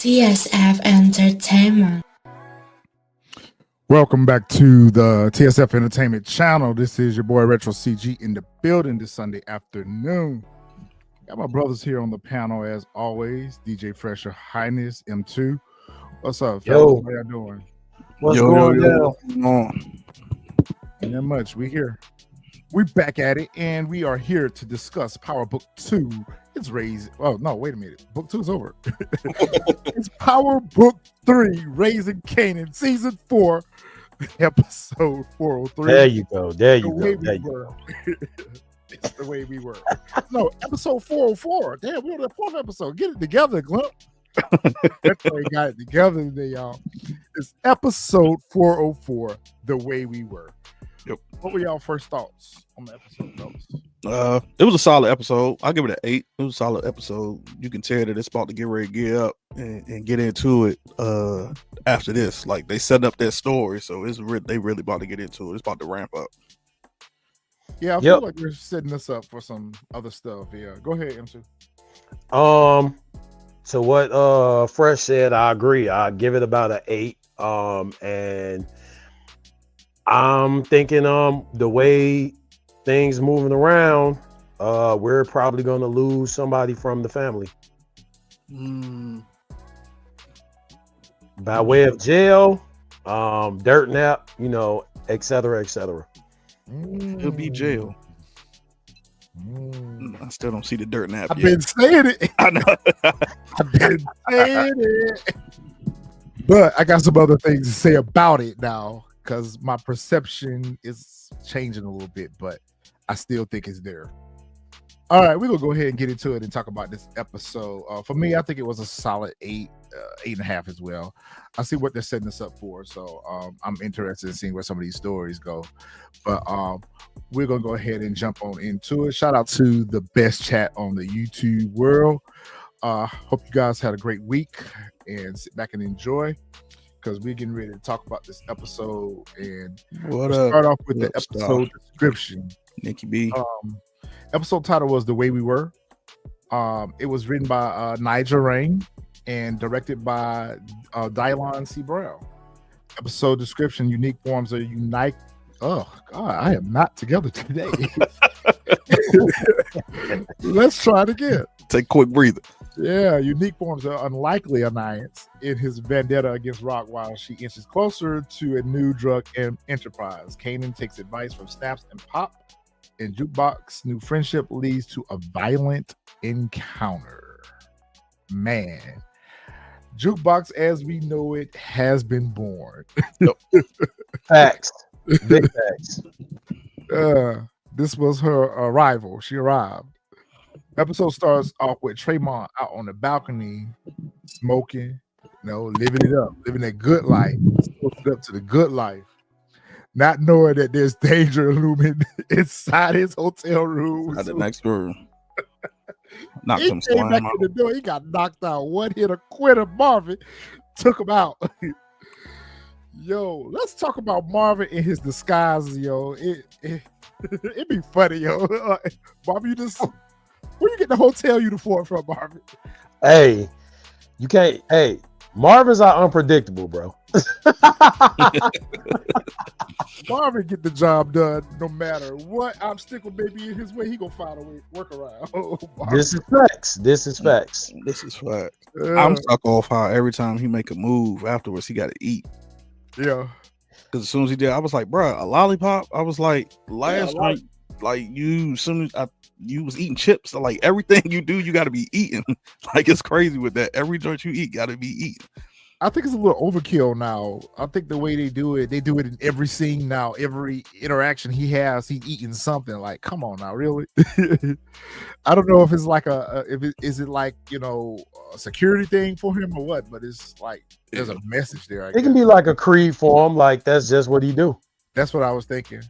TSF Entertainment. Welcome back to the TSF Entertainment channel. This is your boy Retro CG in the building this Sunday afternoon. Got my brothers here on the panel as always. DJ Fresher Highness M2. What's up, fellas? How y'all doing? What's going down? Ain't that much. We here. We back at it, and we are here to discuss Power Book 2. It's raised. Oh no, wait a minute. Book 2 is over. It's Power Book 3, Raising Kanan, Season 4, Episode 403. There you go. It's the way we were. No, Episode 404. Damn, we're on the 4th episode. Get it together, Glump. That's why we got it together today, y'all. It's Episode 404, The Way We Were. Yep. What were y'all first thoughts on the episode, fellas? It was a solid episode. I'll give it an 8. It was a solid episode. You can tell that it's about to get ready to gear up and get into it after this. Like, they set up their story, so they really about to get into it. It's about to ramp up. Yeah, I feel like we're setting us up for some other stuff. Yeah, go ahead, M2. So what Fresh said, I agree. I give it about an 8. And I'm thinking the way things moving around, we're probably gonna lose somebody from the family. By way of jail, dirt nap, et cetera, et cetera. It'll be jail. I still don't see the dirt nap. I've been saying it. I know. I've been saying it. But I got some other things to say about it now, because my perception is changing a little bit, but I still think it's there. All right, we're gonna go ahead and get into it and talk about this episode. For me, I think it was a solid 8, 8.5 as well. I see what they're setting us up for, so I'm interested in seeing where some of these stories go. But we're gonna go ahead and jump on into it. Shout out to the best chat on the YouTube world. Hope you guys had a great week and sit back and enjoy, because we're getting ready to talk about this episode. And we'll start off with the episode description. Nikki B. Episode title was The Way We Were. It was written by Nigel Rain and directed by Dylon C. Brown. Episode description: unique forms of unite. Oh God, I am not together today. Let's try it again. Take a quick breather. Yeah, unique forms of unlikely alliance in his vendetta against Rock while she inches closer to a new drug enterprise. Kanan takes advice from Snaps and Pop. In Jukebox, new friendship leads to a violent encounter. Man, Jukebox as we know it has been born. Facts. Big facts. This was her arrival. She arrived. Episode starts off with Tremont out on the balcony, smoking, living it up, living that good life, smoking up to the good life, not knowing that there's danger looming inside his hotel room. At the next room. He came back to the door. He got knocked out. One hit a quitter. Marvin took him out. Yo, let's talk about Marvin in his disguise. Yo, it'd be funny. Yo, Marvin, where you get the hotel uniform from, Marvin? Hey, you can't. Hey, Marvins are unpredictable, bro. Marvin get the job done no matter what obstacle may be in his way. He gonna find a way work around. This is facts. This is facts. I'm stuck off how every time he make a move afterwards, he got to eat. Yeah. Because as soon as he did, I was like, bro, a lollipop? I was like, last night, like you, as soon as you was eating chips, so like everything you do, you got to be eating. Like, it's crazy with that. Every joint you eat got to be eaten. I think it's a little overkill now. I think the way they do it in every scene now. Every interaction he has, he's eating something. Like, come on now, really? I don't know if it's like is it like a security thing for him or what? But it's like there's a message there. It can be like a creed for him. Like that's just what he do. That's what I was thinking.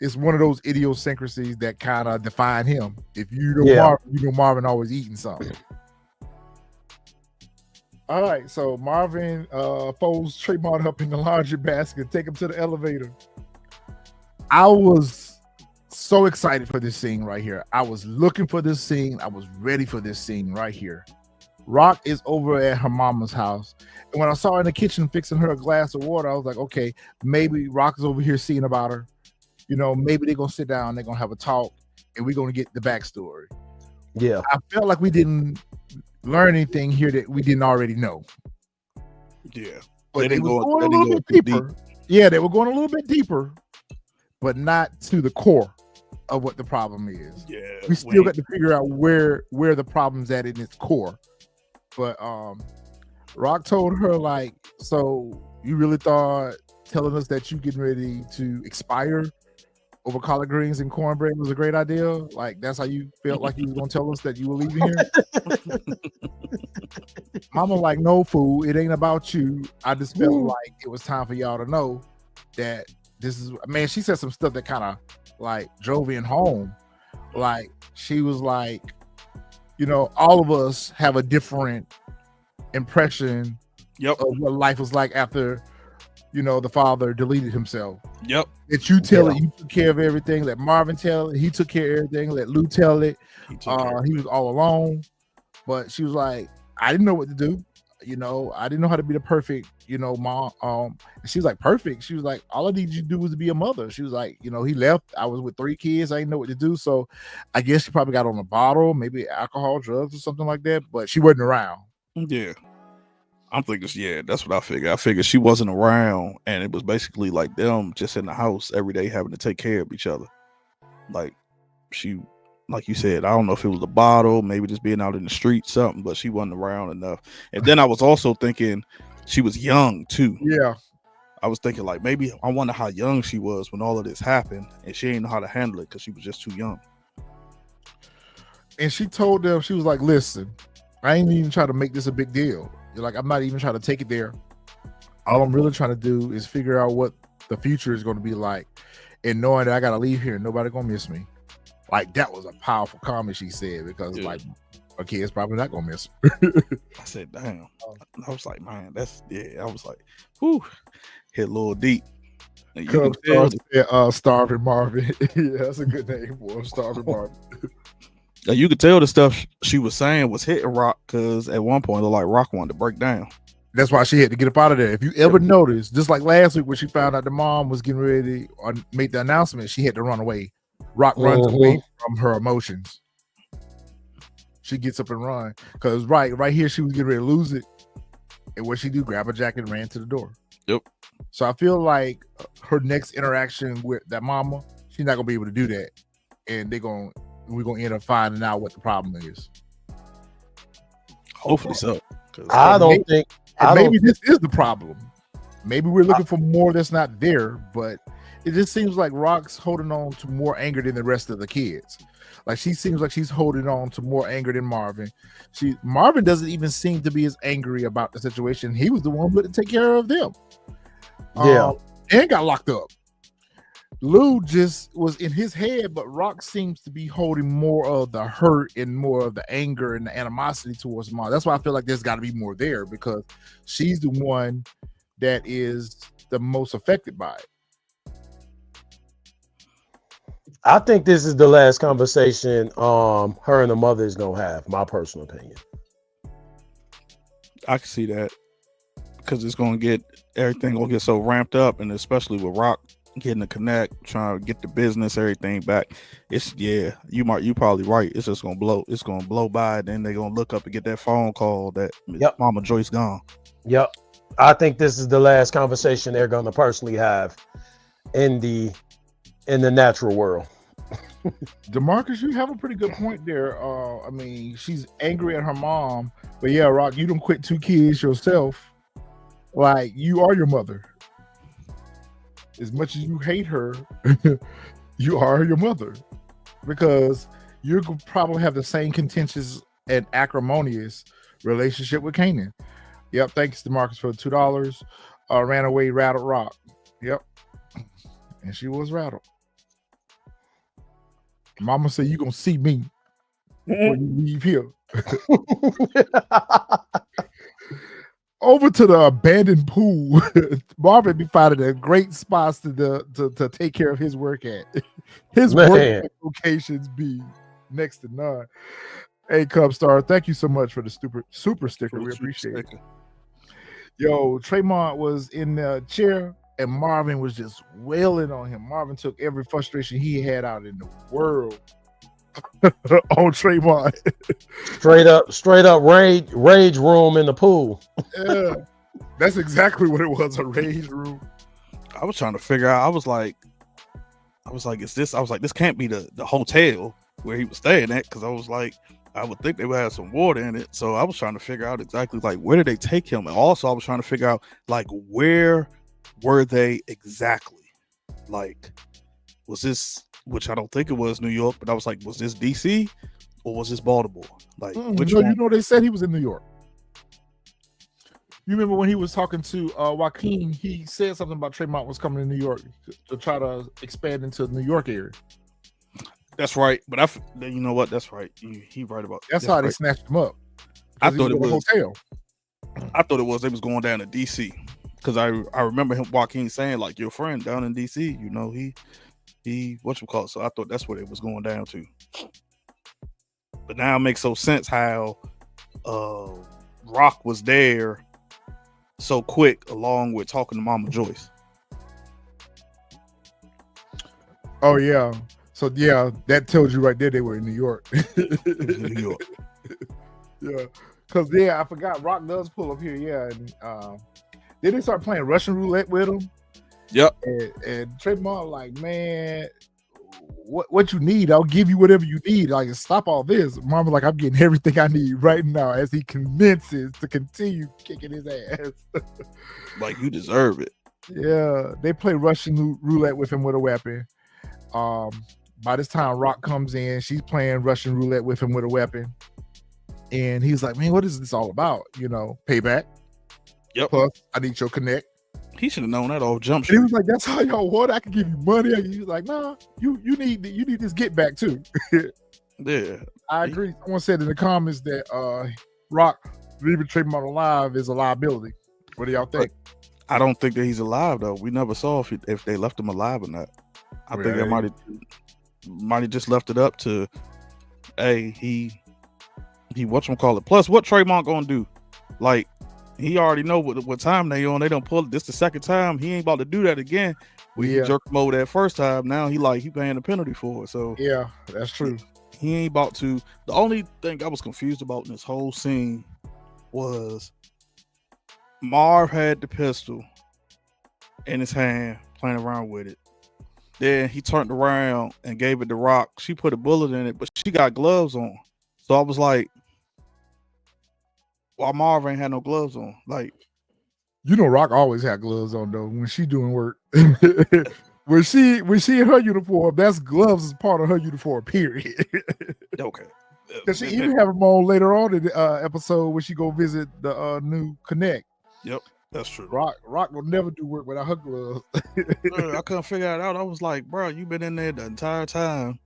It's one of those idiosyncrasies that kind of define him. If you know Marvin always eating something. All right, so Marvin folds Tremont up in the laundry basket, take him to the elevator. I was so excited for this scene right here. I was looking for this scene. I was ready for this scene right here. Rock is over at her mama's house. And when I saw her in the kitchen fixing her a glass of water, I was like, okay, maybe Rock is over here seeing about her. You know, maybe they're going to sit down, they're going to have a talk, and we're going to get the backstory. Yeah. I felt like we didn't learn anything here that we didn't already know. Yeah. But They they didn't was go going a they little didn't bit go too deeper. Yeah, they were going a little bit deeper, but not to the core of what the problem is. Yeah. We still got to figure out where the problem's at in its core. But Rock told her, like, so you really thought telling us that you getting ready to expire over collard greens and cornbread was a great idea? Like, that's how you felt like you was gonna tell us that you were leaving here? Mama like, no, fool, it ain't about you. I just felt like it was time for y'all to know that this is, man, she said some stuff that kind of like drove in home. Like, she was like, you know, all of us have a different impression of what life was like after, you know, the father deleted himself. Yep. That you tell it, you took care of everything. Let Marvin tell it, he took care of everything. Let Lou tell it. He was all alone. But she was like, I didn't know what to do. You know, I didn't know how to be the perfect, you know, mom. And she was like, perfect. She was like, all I need you to do was to be a mother. She was like, you know, he left. I was with 3 kids. I didn't know what to do. So I guess she probably got on a bottle, maybe alcohol, drugs, or something like that. But she wasn't around. Yeah. I'm thinking, yeah, that's what I figured. I figured she wasn't around, and it was basically like them just in the house every day having to take care of each other. Like, she, like you said, I don't know if it was a bottle, maybe just being out in the street, something, but she wasn't around enough. And then I was also thinking she was young too. Yeah. I was thinking, like, maybe I wonder how young she was when all of this happened, and she didn't know how to handle it because she was just too young. And she told them, she was like, listen, I ain't even trying to make this a big deal. You're like, I'm not even trying to take it there. All I'm really trying to do is figure out what the future is going to be like, and knowing that I got to leave here and nobody going to miss me. Like, that was a powerful comment she said, because like, okay, it's probably not going to miss her. I said, damn. I was like, man, that's, yeah. I was like, whew, hit a little deep. Starving Marvin. Yeah, that's a good name for him, Starving Marvin. You could tell the stuff she was saying was hitting Rock, because at one point, it looked like Rock wanted to break down. That's why she had to get up out of there. If you ever noticed, just like last week when she found out the mom was getting ready or made the announcement, she had to run away. Rock runs away from her emotions. She gets up and run, because right here she was getting ready to lose it. And what she do? Grab a jacket and ran to the door. Yep. So I feel like her next interaction with that mama, she's not gonna be able to do that, and we're gonna end up finding out what the problem is. Hopefully so. Maybe this is the problem. Maybe we're looking for more that's not there, but it just seems like Rock's holding on to more anger than the rest of the kids. Like, she seems like she's holding on to more anger than Marvin. Marvin doesn't even seem to be as angry about the situation. He was the one who had to take care of them. Yeah. And got locked up. Lou just was in his head, but Rock seems to be holding more of the hurt and more of the anger and the animosity towards Mom. That's why I feel like there's got to be more there, because she's the one that is the most affected by it. I think this is the last conversation her and the mother is gonna have, my personal opinion. I can see that, because it's gonna get everything gonna get so ramped up, and especially with Rock getting to connect, trying to get the business, everything back. It's you probably right. It's just gonna blow by, then they're gonna look up and get that phone call that Mama Joyce gone. Yep. I think this is the last conversation they're gonna personally have in the natural world. DeMarcus, you have a pretty good point there. I mean, she's angry at her mom, but yeah, Rock, you done quit 2 kids yourself. Like, you are your mother. As much as you hate her, you are your mother, because you're gonna probably have the same contentious and acrimonious relationship with Kanan. Yep, thanks to Marcus for the $2. Ran away, rattled Rock. Yep, and she was rattled. Mama said, "You gonna see me before you leave here." Over to the abandoned pool. Marvin be finding a great spots to take care of his work at. His work locations be next to none. Hey, Cub Star, thank you so much for the super sticker. We appreciate it. Yo, Tremont was in the chair and Marvin was just wailing on him. Marvin took every frustration he had out in the world on Tremont. Straight up rage room in the pool. Yeah, that's exactly what it was, a rage room. I was trying to figure out. I was like, this can't be the hotel where he was staying at, because I was like, I would think they would have some water in it. So I was trying to figure out exactly like where did they take him, and also I was trying to figure out like where were they exactly? Like, was this, which I don't think it was New York, but I was like, was this DC or was this Baltimore? Like, which one? You know, they said he was in New York. You remember when he was talking to Joaquin, he said something about Tremont was coming to New York to try to expand into the New York area. That's right, but you know what? That's right. He right about. That's how they snatched him up. I thought it was hotel. I thought it was they was going down to DC, because I remember him Joaquin saying like, your friend down in DC, you know, he whatchamacallit. So I thought that's where it was going down to. But now it makes so sense how Rock was there so quick, along with talking to Mama Joyce. Oh yeah. So yeah, that tells you right there they were in New York. New York. Yeah. Cause I forgot Rock does pull up here, yeah. And then they start playing Russian roulette with him. Yep. And Tremont like, man, what you need, I'll give you whatever you need. Like, stop all this. Mama like, I'm getting everything I need right now, as he convinces to continue kicking his ass. Like, you deserve it. Yeah, they play Russian roulette with him with a weapon. By this time, Rock comes in. She's playing Russian roulette with him with a weapon. And he's like, man, what is this all about? You know, payback. Yep. Plus, I need your connect. He should have known that off Jump Street. Street. He was like, that's how y'all want. I can give you money. And he was like, nah, you need this get back too. Yeah. I agree. Someone said in the comments that Rock leaving Tremont alive is a liability. What do y'all think? I don't think that he's alive though. We never saw if they left him alive or not. I think they might have just left it up to, hey, he whatchamacallit. Plus, what Tremont gonna do? Like, he already know what time they on. They don't pull it. This the second time. He ain't about to do that again. We jerked him over that first time. Now he paying the penalty for it. So yeah, that's true. He ain't about to. The only thing I was confused about in this whole scene was Marv had the pistol in his hand, playing around with it. Then he turned around and gave it to Rock. She put a bullet in it, but she got gloves on. So I was like, why Marv ain't had no gloves on? Like, you know, Rock always had gloves on though when she doing work. when she in her uniform, that's gloves is part of her uniform. Period. Okay. Because she even have them on later on in the episode when she go visit the new Connect. Yep, that's true. Rock will never do work without her gloves. I couldn't figure it out. I was like, bro, you been in there the entire time.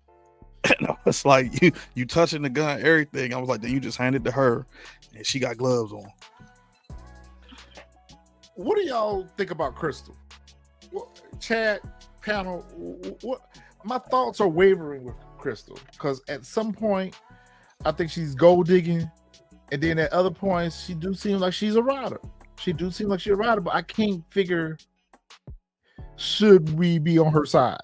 And I was like, you touching the gun, everything. I was like, then you just hand it to her, and she got gloves on. What do y'all think about Krystal? Chat panel. What? My thoughts are wavering with Krystal because at some point, I think she's gold digging, and then at other points, she do seem like she's a rider. But I can't figure. Should we be on her side?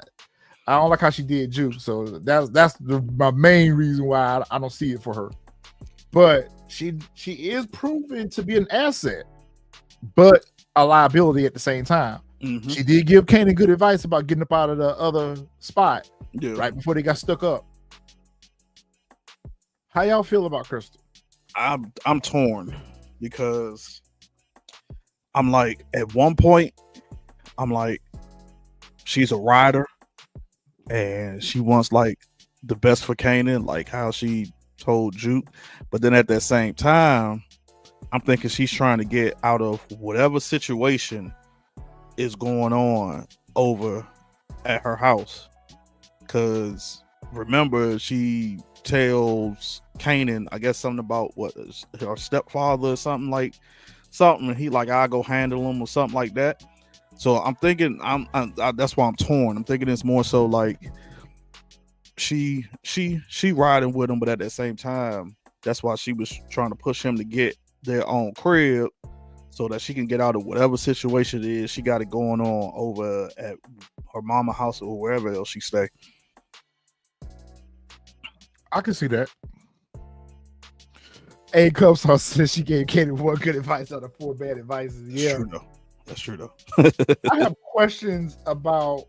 I don't like how she did Juke, so that's my main reason why I don't see it for her. But she is proven to be an asset, but a liability at the same time. Mm-hmm. She did give Kanan good advice about getting up out of the other spot right before they got stuck up. How y'all feel about Krystal? I'm torn because I'm like, at one point, I'm like, she's a rider. And she wants like the best for Kanan, like how she told Juke. But then at that same time, I'm thinking she's trying to get out of whatever situation is going on over at her house. Because remember, she tells Kanan, I guess something about what her stepfather or something. And he like, I'll go handle him or something like that. So I'm thinking, that's why I'm torn. I'm thinking it's more so like she riding with him, but at the same time, That's why she was trying to push him to get their own crib so that she can get out of whatever situation it is she got it going on over at her mama house or wherever else she stay. I can see that. A Cups says she gave Kanan 1 good advice out of 4 bad advices. Yeah, That's true though. I have questions about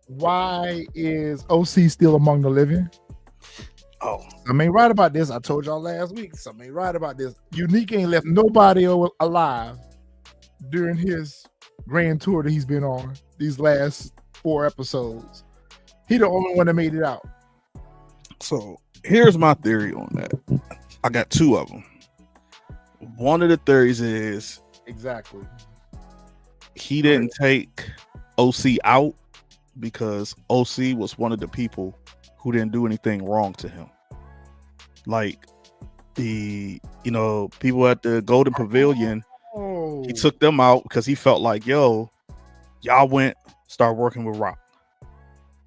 why is OC still among the living? Oh, I ain't right about this. I told y'all last week. Some ain't right about this. Unique ain't left nobody alive during his grand tour that he's been on these last 4 episodes. He the only one that made it out. so here's my theory on that. I got 2 of them. One of the theories is Exactly. he didn't take OC out because OC was one of the people who didn't do anything wrong to him. Like the people at the Golden Pavilion, Oh, he took them out because he felt like, yo, y'all start working with Rock.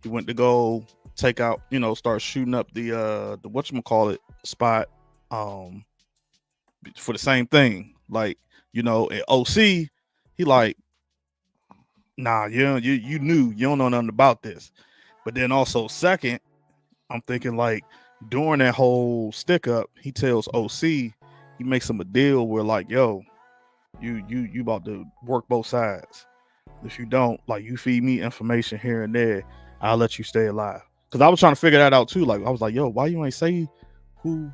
He went to go take out, start shooting up the whatchamacallit spot for the same thing. Like, at OC, he like, nah, you knew, you don't know nothing about this. But then also second, I'm thinking like during that whole stick up, he tells OC, he makes him a deal where like, yo, you about to work both sides. If you don't, like, you feed me information here and there, I'll let you stay alive. Because I was trying to figure that out too. Like, I was like, yo, why you ain't say who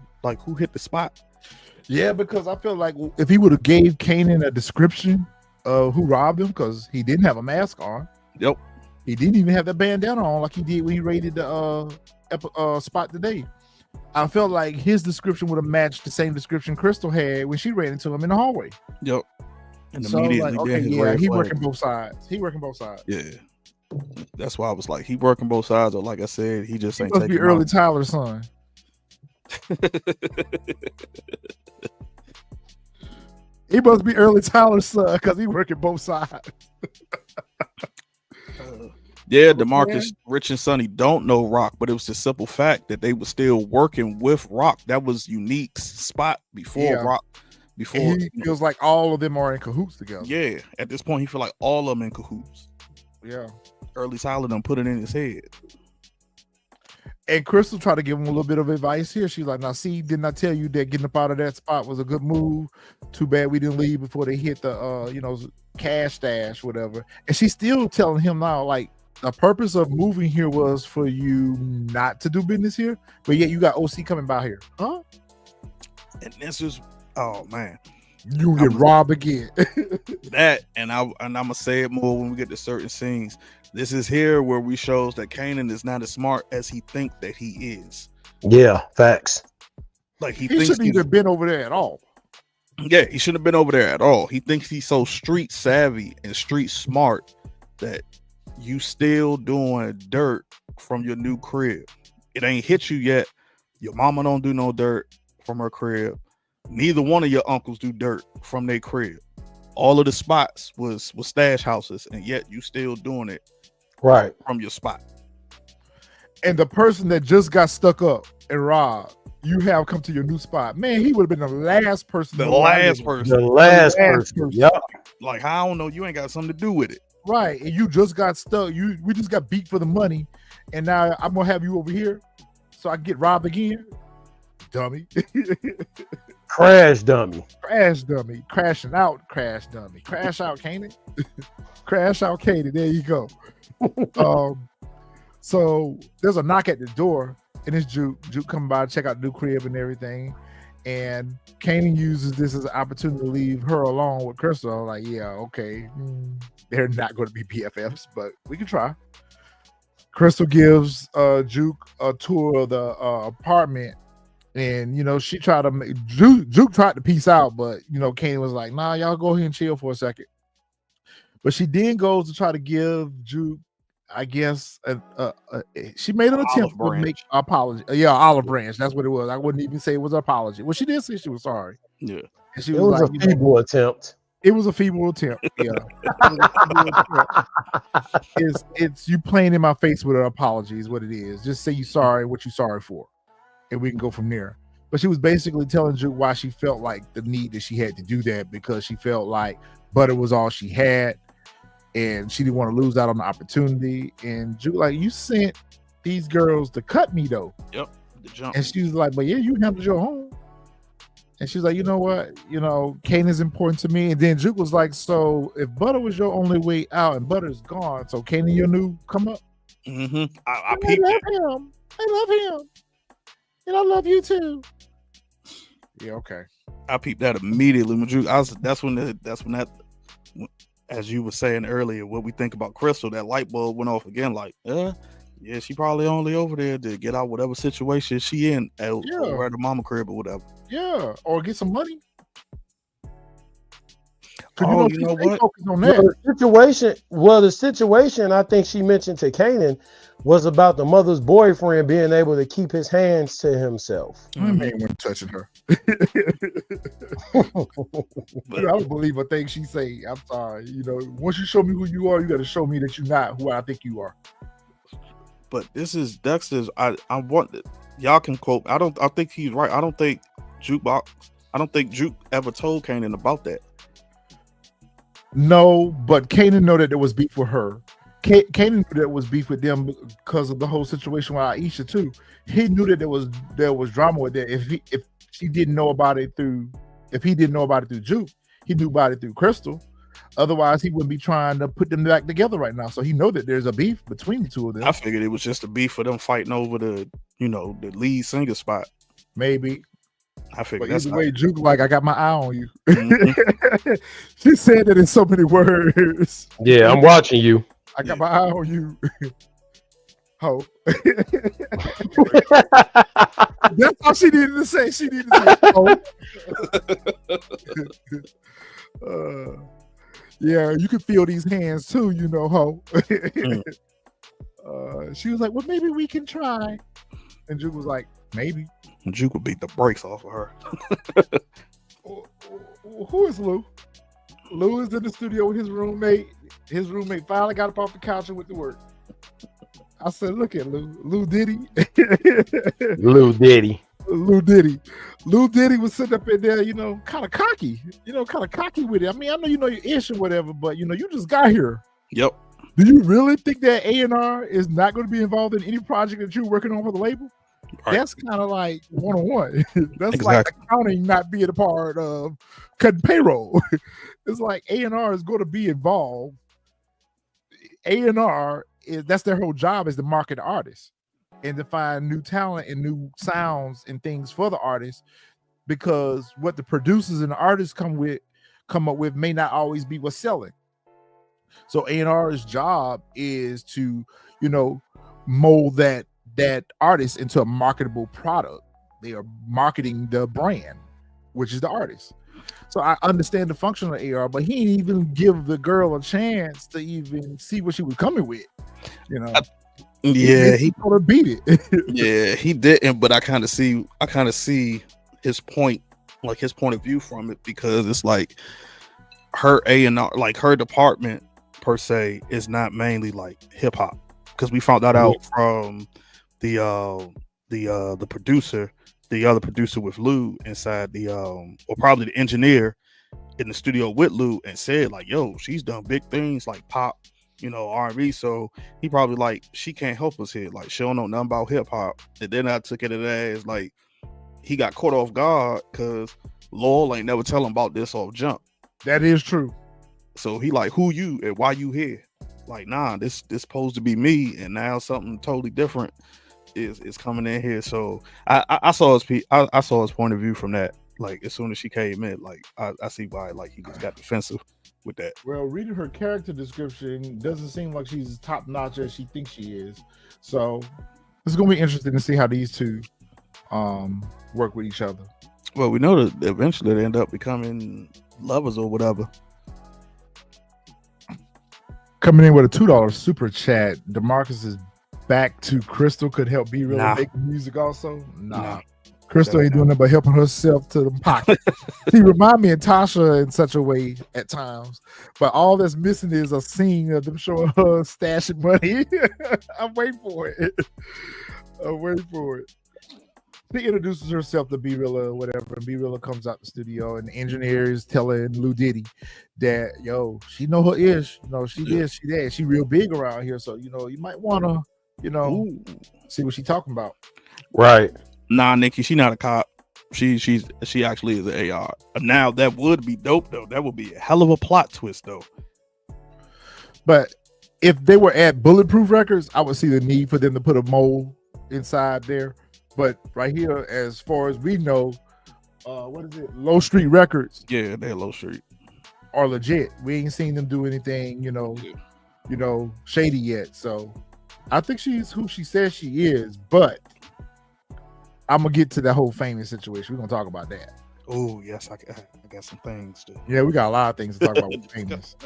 hit the spot? yeah, because I feel like if he would have gave Kanan a description of who robbed him, because he didn't have a mask on. Yep. He didn't even have the bandana on like he did when he raided the spot today. I felt like his description would have matched the same description Krystal had when she ran into him in the hallway. Yep. And So I was like, okay, yeah, he working both sides. Yeah. That's why I was like, he working both sides, or like I said, he just ain't Must be taking early out. Tyler's son. He must be early Tyler's son because he working both sides. Yeah, DeMarcus, Rich and Sonny don't know Rock, but it was the simple fact that they were still working with Rock. That was Unique's spot before Rock. Before he feels like all of them are in cahoots together. Yeah, at this point, he feel like all of them in cahoots. Yeah. Early Tyler done put it in his head. And Krystal tried to give him a little bit of advice here. She's like, now see, didn't I tell you that getting up out of that spot was a good move? Too bad we didn't leave before they hit the cash stash, whatever. And she's still telling him now, like, the purpose of moving here was for you not to do business here, but yet you got OC coming by here. Huh? And this is, oh man. You get robbed again. That, and I'm gonna say it more when we get to certain scenes. This is here where we shows that Kanan is not as smart as he think that he is. Yeah, facts. Like he shouldn't even been over there at all. Yeah, he shouldn't have been over there at all. He thinks he's so street savvy and street smart that you still doing dirt from your new crib. It ain't hit you yet. Your mama don't do no dirt from her crib. Neither one of your uncles do dirt from their crib. All of the spots was stash houses, and yet you still doing it right from your spot. And the person that just got stuck up and robbed, you have come to your new spot. Man, he would have been the last person. The last person. Yep. Like, I don't know, you ain't got something to do with it. Right. And you just got stuck. We just got beat for the money. And now I'm gonna have you over here so I can get robbed again. Dummy. Crash dummy. Crash dummy. Crashing out, crash dummy. Crash out, Kanan. Crash out, Kanan. There you go. So there's a knock at the door, and it's Juke. Juke coming by to check out the new crib and everything. And Kanan uses this as an opportunity to leave her alone with Krystal. Like, yeah, okay. They're not going to be BFFs, but we can try. Krystal gives Juke a tour of the apartment. And, she tried to make Juke tried to peace out, but, Kanan was like, nah, y'all go ahead and chill for a second. But she then goes to try to give Juke, I guess, she made an attempt to make an apology. Yeah, olive branch. That's what it was. I wouldn't even say it was an apology. Well, she did say she was sorry. Yeah. And she was like, a feeble attempt. It was a feeble attempt. Yeah. It's you playing in my face with an apology is what it is. Just say you're sorry, what you're sorry for. And we can go from there. But she was basically telling Juke why she felt like the need that she had to do that, because she felt like butter was all she had and she didn't want to lose out on the opportunity. And Juke like, you sent these girls to cut me though. Yep. The jump. And she was like, but yeah, you handled your own. And she's like, you know what? Kanan is important to me. And then Juke was like, so if butter was your only way out and butter's gone, so Kanan your new come up? Mm-hmm. I love him. I love him. And I love you too. Yeah, okay. I peeped that immediately when Juke. That's when that, as you were saying earlier, what we think about Krystal, that light bulb went off again. Like, yeah, she probably only over there to get out whatever situation she in at the mama crib or whatever. Yeah, or get some money. Oh, you know what? On that. The situation I think she mentioned to Kanan was about the mother's boyfriend being able to keep his hands to himself. My man wasn't touching her. I don't believe a thing she say. I'm sorry. Once you show me who you are, you got to show me that you're not who I think you are. But this is Dexter's. I want y'all can quote. I think he's right. I don't think Juke ever told Kanan about that. No, but Kanan know that there was beef with her. Kanan knew that was beef with them because of the whole situation with Aisha too. He knew that there was drama with that. If he didn't know about it through Juke, he knew about it through Krystal. Otherwise, he wouldn't be trying to put them back together right now. So he know that there's a beef between the two of them. I figured it was just a beef for them fighting over the lead singer spot. Maybe. I figured but that's either way, Juke like, I got my eye on you. Mm-hmm. She said that in so many words. Yeah, I'm watching you. I got my eye on you. Ho. That's all she needed to say. She needed to say, ho. Yeah, you can feel these hands too, ho. She was like, well, maybe we can try. And Juke was like, maybe. Juke would beat the brakes off of her. Who is Lou? Lou is in the studio with his roommate. His roommate finally got up off the couch and went to work. I said, look at Lou. Lou Diddy. Lou Diddy. Lou Diddy. Lou Diddy was sitting up in there, kind of cocky. Kind of cocky with it. I mean, I know you know your ish or whatever, but, you just got here. Yep. Do you really think that A&R is not going to be involved in any project that you're working on for the label? Right. That's kind of like one-on-one. That's exactly. Like accounting not being a part of cutting payroll. It's like A&R is going to be involved. A&R, that's their whole job, is to market the artists and to find new talent and new sounds and things for the artists, because what the producers and the artists come up with may not always be what's selling. So A&R's job is to, mold that artist into a marketable product. They are marketing the brand, which is the artist. So I understand the function of AR, but he didn't even give the girl a chance to even see what she was coming with. He told her beat it. Yeah, he didn't, but I kind of see his point, like his point of view from it, because it's like her A&R, like her department per se, is not mainly like hip hop, because we found that out from the producer, the other producer with Lou inside or probably the engineer in the studio with Lou, and said like, yo, she's done big things like pop, R&B. So he probably like, she can't help us here. Like, she don't know nothing about hip hop. And then I took it as like, he got caught off guard because Lowell ain't never tell him about this off jump. That is true. So he like, who you and why you here? Like, nah, this supposed to be me, and now something totally different is coming in here. So I saw his point of view from that. Like, as soon as she came in, like I see why like he just got defensive with that. Well, reading her character description, doesn't seem like she's as top notch as she thinks she is. So it's gonna be interesting to see how these two work with each other. Well, we know that eventually they end up becoming lovers or whatever. Coming in with a $2 super chat, DeMarcus is back to Krystal. Could help be really making music also. Nah. Krystal ain't doing nothing but helping herself to the pocket. She remind me of Tasha in such a way at times, but all that's missing is a scene of them showing her stashing money. I'm waiting for it. She introduces herself to B Rilla or whatever, and B Rilla comes out the studio, and the engineer is telling Lou Diddy that she know her ish, she this, she that, she real big around here, so you might wanna, see what she talking about. Right. Nah, Nikki, she not a cop. She actually is an AR. Now that would be dope though. That would be a hell of a plot twist though. But if they were at Bulletproof Records, I would see the need for them to put a mole inside there. But right here, as far as we know, what is it? Low Street Records. Yeah, they're Low Street. Are legit. We ain't seen them do anything, shady yet. So I think she's who she says she is. But I'm gonna get to that whole famous situation. We're gonna talk about that. Oh yes, I got some things to. Yeah, we got a lot of things to talk about with Famous.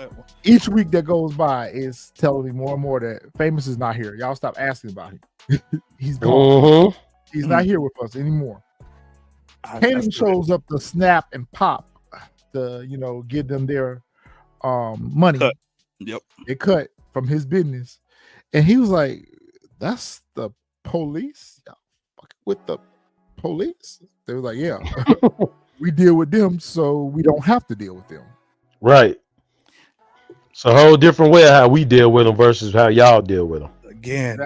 Each week that goes by is telling me more and more that Famous is not here. Y'all stop asking about him. He's gone. Mm-hmm. He's not here with us anymore. Kanan shows up to snap and pop to give them their money. Cut. Yep. It cut from his business, and he was like, "That's the police. Y'all fucking with the police." They were like, "Yeah." We deal with them, so we don't have to deal with them. Right. It's a whole different way of how we deal with them versus how y'all deal with them. Again,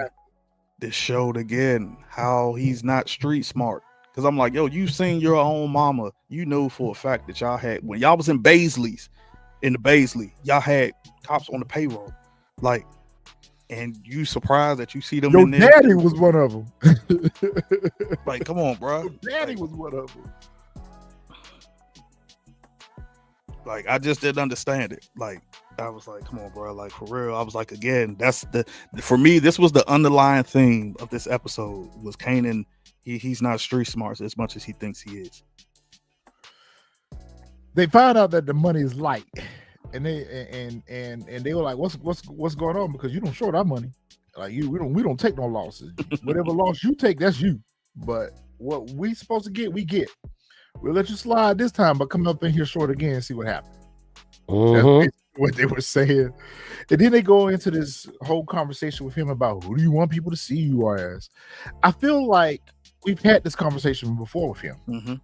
this showed again how he's not street smart. Because I'm like, you seen your own mama. You know for a fact that y'all had, when y'all was in the Baisley, y'all had cops on the payroll. Like, and you surprised that you see them in there. Your daddy was one of them. Like, come on, bro. Your daddy was one of them. Like, I just didn't understand it. Like, I was like, come on, bro. Like, for real. I was like, again, for me, this was the underlying theme of this episode was Kanan. He's not street smart as much as he thinks he is. They found out that the money is light, and they were like, what's going on? Because you don't short our money. Like we don't take no losses. Whatever loss you take, that's you. But what we supposed to get, we get. We'll let you slide this time, but come up in here short again and see what happens. Mm-hmm. That's what they were saying. And then they go into this whole conversation with him about who do you want people to see you as. I feel like we've had this conversation before with him. Mm-hmm.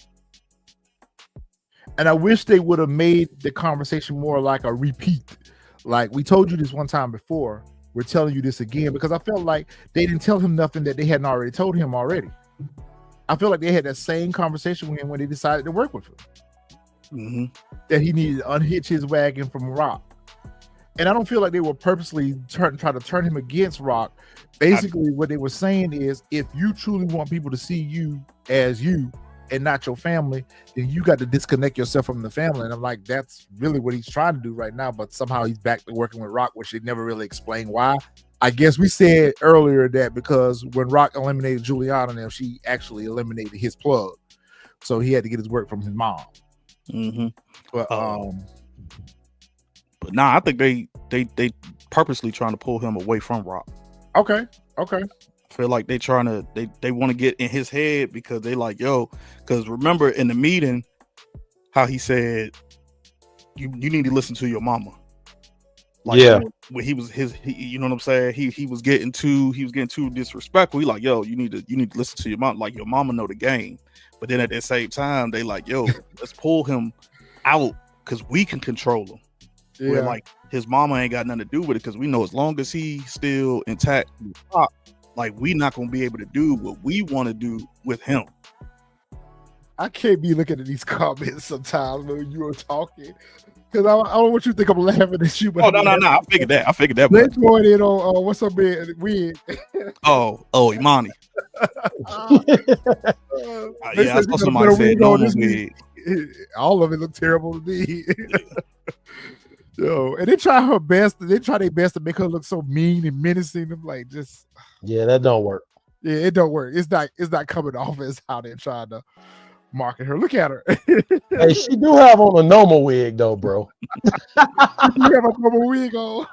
And I wish they would have made the conversation more like a repeat. Like, we told you this one time before. We're telling you this again because I felt like they didn't tell him nothing that they hadn't already told him already. I feel like they had that same conversation with him when they decided to work with him. Mm-hmm. That he needed to unhitch his wagon from Rock. And I don't feel like they were purposely try to turn him against Rock. Basically, what they were saying is, if you truly want people to see you as you and not your family, then you got to disconnect yourself from the family. And I'm like, that's really what he's trying to do right now. But somehow he's back to working with Rock, which they never really explained why. I guess we said earlier that because when Rock eliminated Juliana, now she actually eliminated his plug, so he had to get his work from his mom. Mm-hmm. But nah, I think they purposely trying to pull him away from Rock. Okay. I feel like they want to get in his head because they like, because remember in the meeting how he said you need to listen to your mama. Like, yeah. When he was you know what I'm saying? He was getting too disrespectful. He like, you need to listen to your mom. Like, your mama know the game. But then at the same time, they like, let's pull him out because we can control him. Yeah. Where like his mama ain't got nothing to do with it because we know as long as he's still intact, like we not gonna be able to do what we want to do with him. I can't be looking at these comments sometimes when you are talking. Because I don't want you to think I'm laughing at you. But no. I figured that. Let's go in on what's up, man? Wig. Imani. Yeah, I saw somebody said no wig. All of it looked terrible to me. And they try their best to make her look so mean and menacing. I'm like, just that don't work. Yeah, it don't work. It's not coming off as how they're trying to market her. Look at her. Hey, she do have on a normal wig though, bro. You have a normal wig on.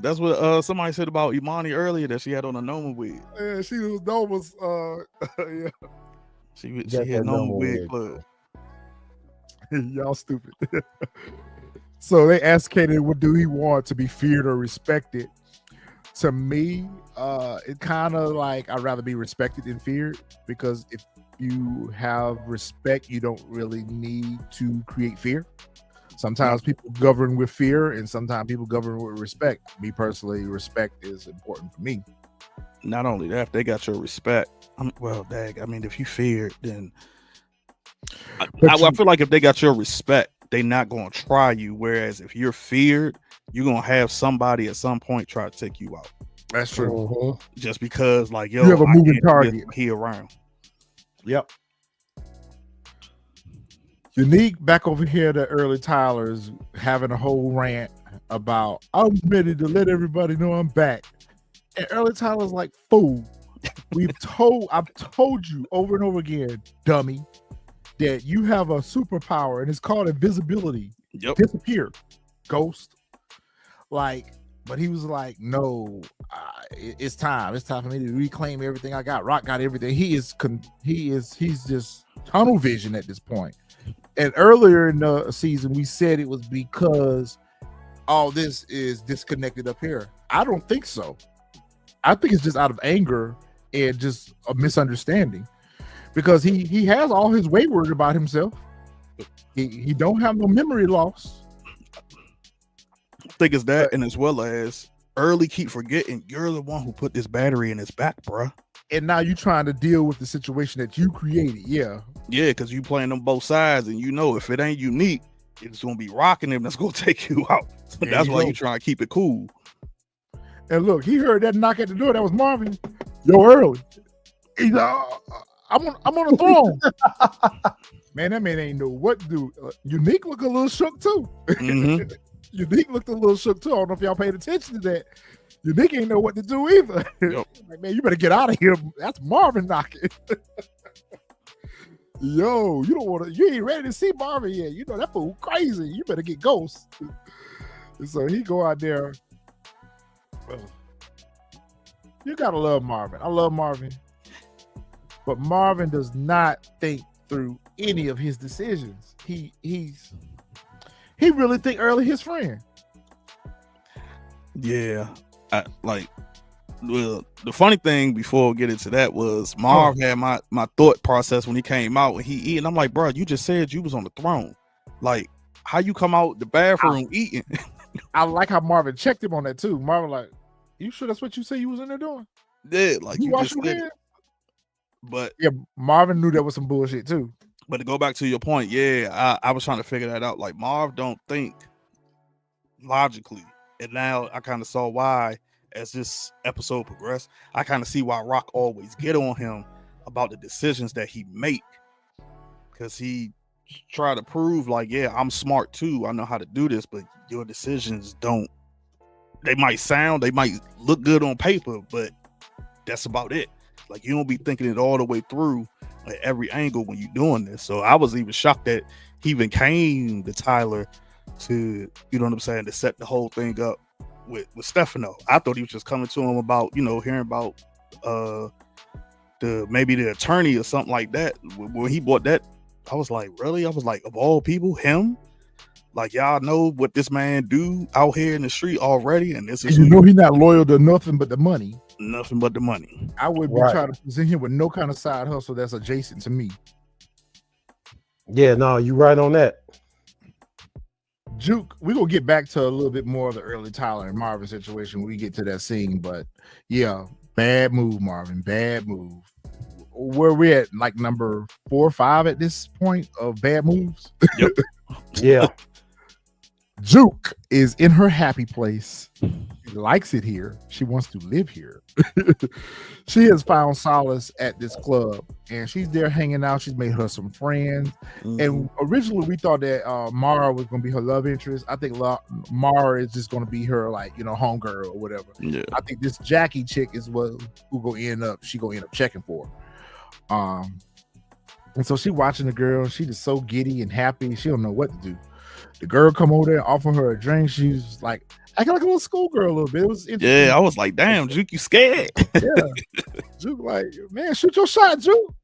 That's what somebody said about Imani earlier, that she had on a normal wig. Yeah, she was normal. Yeah. She had normal wig. Y'all stupid. So they asked Kanan, what do he want, to be feared or respected? To me, it kind of like I'd rather be respected than feared, because if you have respect, you don't really need to create fear. Sometimes people govern with fear, and sometimes people govern with respect. Me personally, respect is important for me. Not only that, if they got your respect. Dag, I mean, if you feared, then I feel like if they got your respect, they not gonna try you. Whereas if you're feared, you're gonna have somebody at some point try to take you out. That's true. Just because, like, yo, you have a moving target. He around. Yep. Unique back over here. The early Tyler's having a whole rant about I'm ready to let everybody know I'm back. And early Tyler's like, fool. I've told you over and over again, dummy, that you have a superpower and it's called invisibility. Yep. Disappear, ghost. Like, but he was like, no, it's time. It's time for me to reclaim everything I got. Rock got everything. He's just tunnel vision at this point. And earlier in the season, we said it was because all this is disconnected up here. I don't think so. I think it's just out of anger and just a misunderstanding, because he has all his wayward about himself. He don't have no memory loss. I think it's that, and as well as early keep forgetting you're the one who put this battery in his back, bruh. And now you're trying to deal with the situation that you created. Yeah, because you playing on both sides, and you know if it ain't unique, it's gonna be rocking him. That's gonna take you out. So that's why you trying to keep it cool. And look, he heard that knock at the door. That was Marvin. Yo, early. He's I'm on the throne. Man, that man ain't know what to do. Unique look a little shook too. Mm-hmm. Unique looked a little shook too. I don't know if y'all paid attention to that. Unique ain't know what to do either. Yep. Like, man, you better get out of here. That's Marvin knocking. Yo, you ain't ready to see Marvin yet. You know that fool crazy. You better get Ghost. And so he go out there. You gotta love Marvin. I love Marvin. But Marvin does not think through any of his decisions. He really think Early his friend. Yeah. The funny thing before we get into that was Marv had my thought process when he came out and he eating. I'm like, bro, you just said you was on the throne. Like, how you come out the bathroom eating? I like how Marvin checked him on that too. Marvin like, you sure that's what you say you was in there doing? Yeah, like you wash just your said hands? But yeah, Marvin knew that was some bullshit too. But to go back to your point, yeah, I was trying to figure that out. Like Marv don't think logically, and now I kind of saw why as this episode progressed. I kind of see why Rock always get on him about the decisions that he make, because he try to prove like, yeah, I'm smart too. I know how to do this, but your decisions don't. They might look good on paper, but that's about it. Like you don't be thinking it all the way through at every angle when you're doing this. So I was even shocked that he even came to Tyler to, you know what I'm saying, to set the whole thing up with Stephano. I thought he was just coming to him about, hearing about the attorney or something like that. When he bought that, I was like, really? I was like, of all people, him? Like, y'all know what this man do out here in the street already, and this is he's not loyal to nothing but the money. Nothing but the money. I would be trying to present him with no kind of side hustle that's adjacent to me. Yeah, no, you right on that. Juke, we're gonna get back to a little bit more of the early Tyler and Marvin situation when we get to that scene, but yeah, bad move, Marvin. Bad move. Where we at, like number 4 or 5 at this point of bad moves? Yep. Yeah. Juke is in her happy place. She likes it here. She wants to live here. She has found solace at this club, and she's there hanging out. She's made her some friends. Mm-hmm. And originally we thought that Mara was going to be her love interest. I think Mara is just going to be her, like, homegirl or whatever. Yeah. I think this Jackie chick is who gonna end up checking for her. And so she watching the girl. She just so giddy and happy. She don't know what to do. The girl come over there, offer her a drink. She's like acting like a little schoolgirl a little bit. It was interesting. Yeah, I was like, damn, Juke, you scared? Yeah. Juke like, man, shoot your shot, Juke.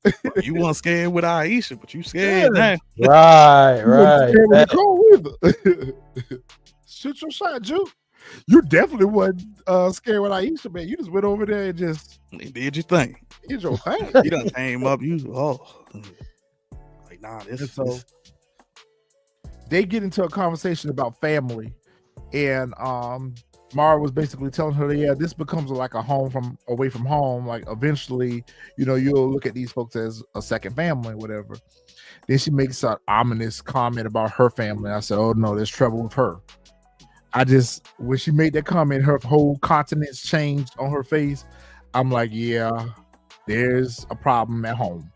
You weren't scared with Aisha, but you scared now. Right. Shoot your shot, Juke. You definitely wasn't scared with Aisha, man. You just went over there and just did your thing. did your thing. You done came up. Like nah. So they get into a conversation about family, and Mara was basically telling her, yeah, this becomes like a home from away from home. Like eventually, you'll look at these folks as a second family, whatever. Then she makes an ominous comment about her family. I said, oh no, there's trouble with her. When she made that comment, her whole countenance changed on her face. I'm like, yeah, there's a problem at home.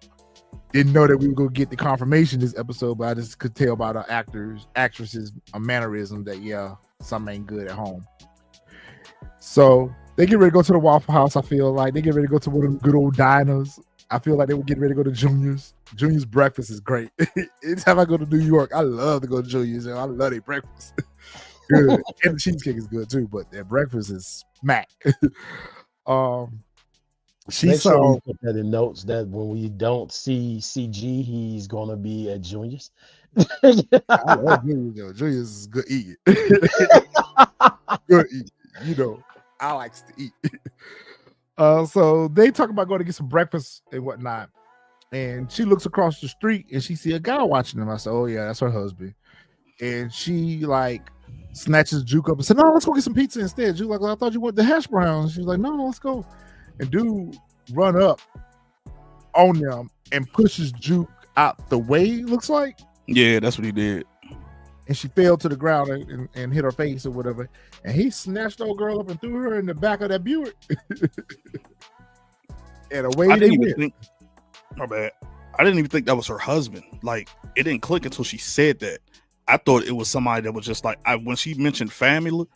Didn't know that we were going to get the confirmation this episode, but I just could tell by the actresses, a mannerism that, yeah, something ain't good at home. So they get ready to go to the Waffle House. I feel like they get ready to go to one of them good old diners. I feel like they were getting ready to go to Junior's. Junior's breakfast is great. Anytime I go to New York, I love to go to Junior's. I love their breakfast. Good. And the cheesecake is good too, but their breakfast is smack. She Make sure saw you put that in notes that when we don't see CG, he's gonna be at Junior's. I love Junior's though. Junior's is good eating. Good eating. I likes to eat. So they talk about going to get some breakfast and whatnot. And she looks across the street and she see a guy watching them. I said, oh yeah, that's her husband. And she like snatches Juke up and said, no, let's go get some pizza instead. Juke like, well, I thought you wanted the hash browns. She's like, no, let's go. And dude run up on them and pushes Juke out the way, looks like. Yeah, that's what he did. And she fell to the ground and hit her face or whatever. And he snatched old girl up and threw her in the back of that Buick. And away they went. My bad. I didn't even think that was her husband. Like, it didn't click until she said that. I thought it was somebody that was just like, when she mentioned family,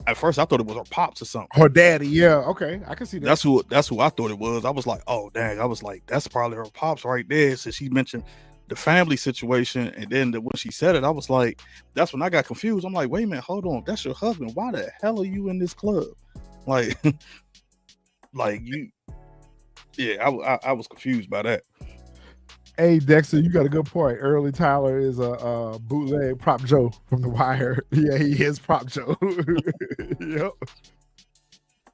at first I thought it was her pops or something. Her daddy, yeah. Okay, I can see that. That's who I thought it was. I was like, oh dang. I was like, that's probably her pops right there. So she mentioned the family situation, and then when she said it, I was like, that's when I got confused. I'm like, wait a minute, hold on, that's your husband. Why the hell are you in this club? Like, like you, yeah, I was confused by that. Hey Dexter, you got a good point. Early Tyler is a bootleg Prop Joe from The Wire. Yeah, he is Prop Joe. Yep.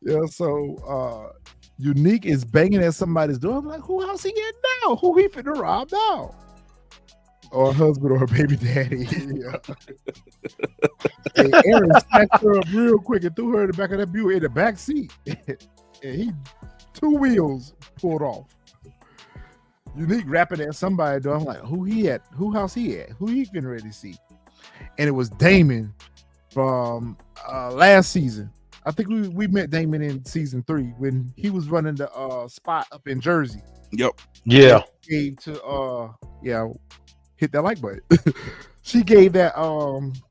Yeah. So Unique is banging at somebody's door. I'm like, who else he getting now? Who he finna rob now? Or her husband or her baby daddy. Yeah. Hey, Aaron snatched her up real quick and threw her in the back of that Buick in the back seat. And he 2 wheels pulled off. Unique rapping at somebody door. I'm like, who he at? Who house he at? Who he finna ready to see? And it was Damon from last season. I think we met Damon in season 3 when he was running the spot up in Jersey. Yep. Yeah. Gave to hit that like button. She gave that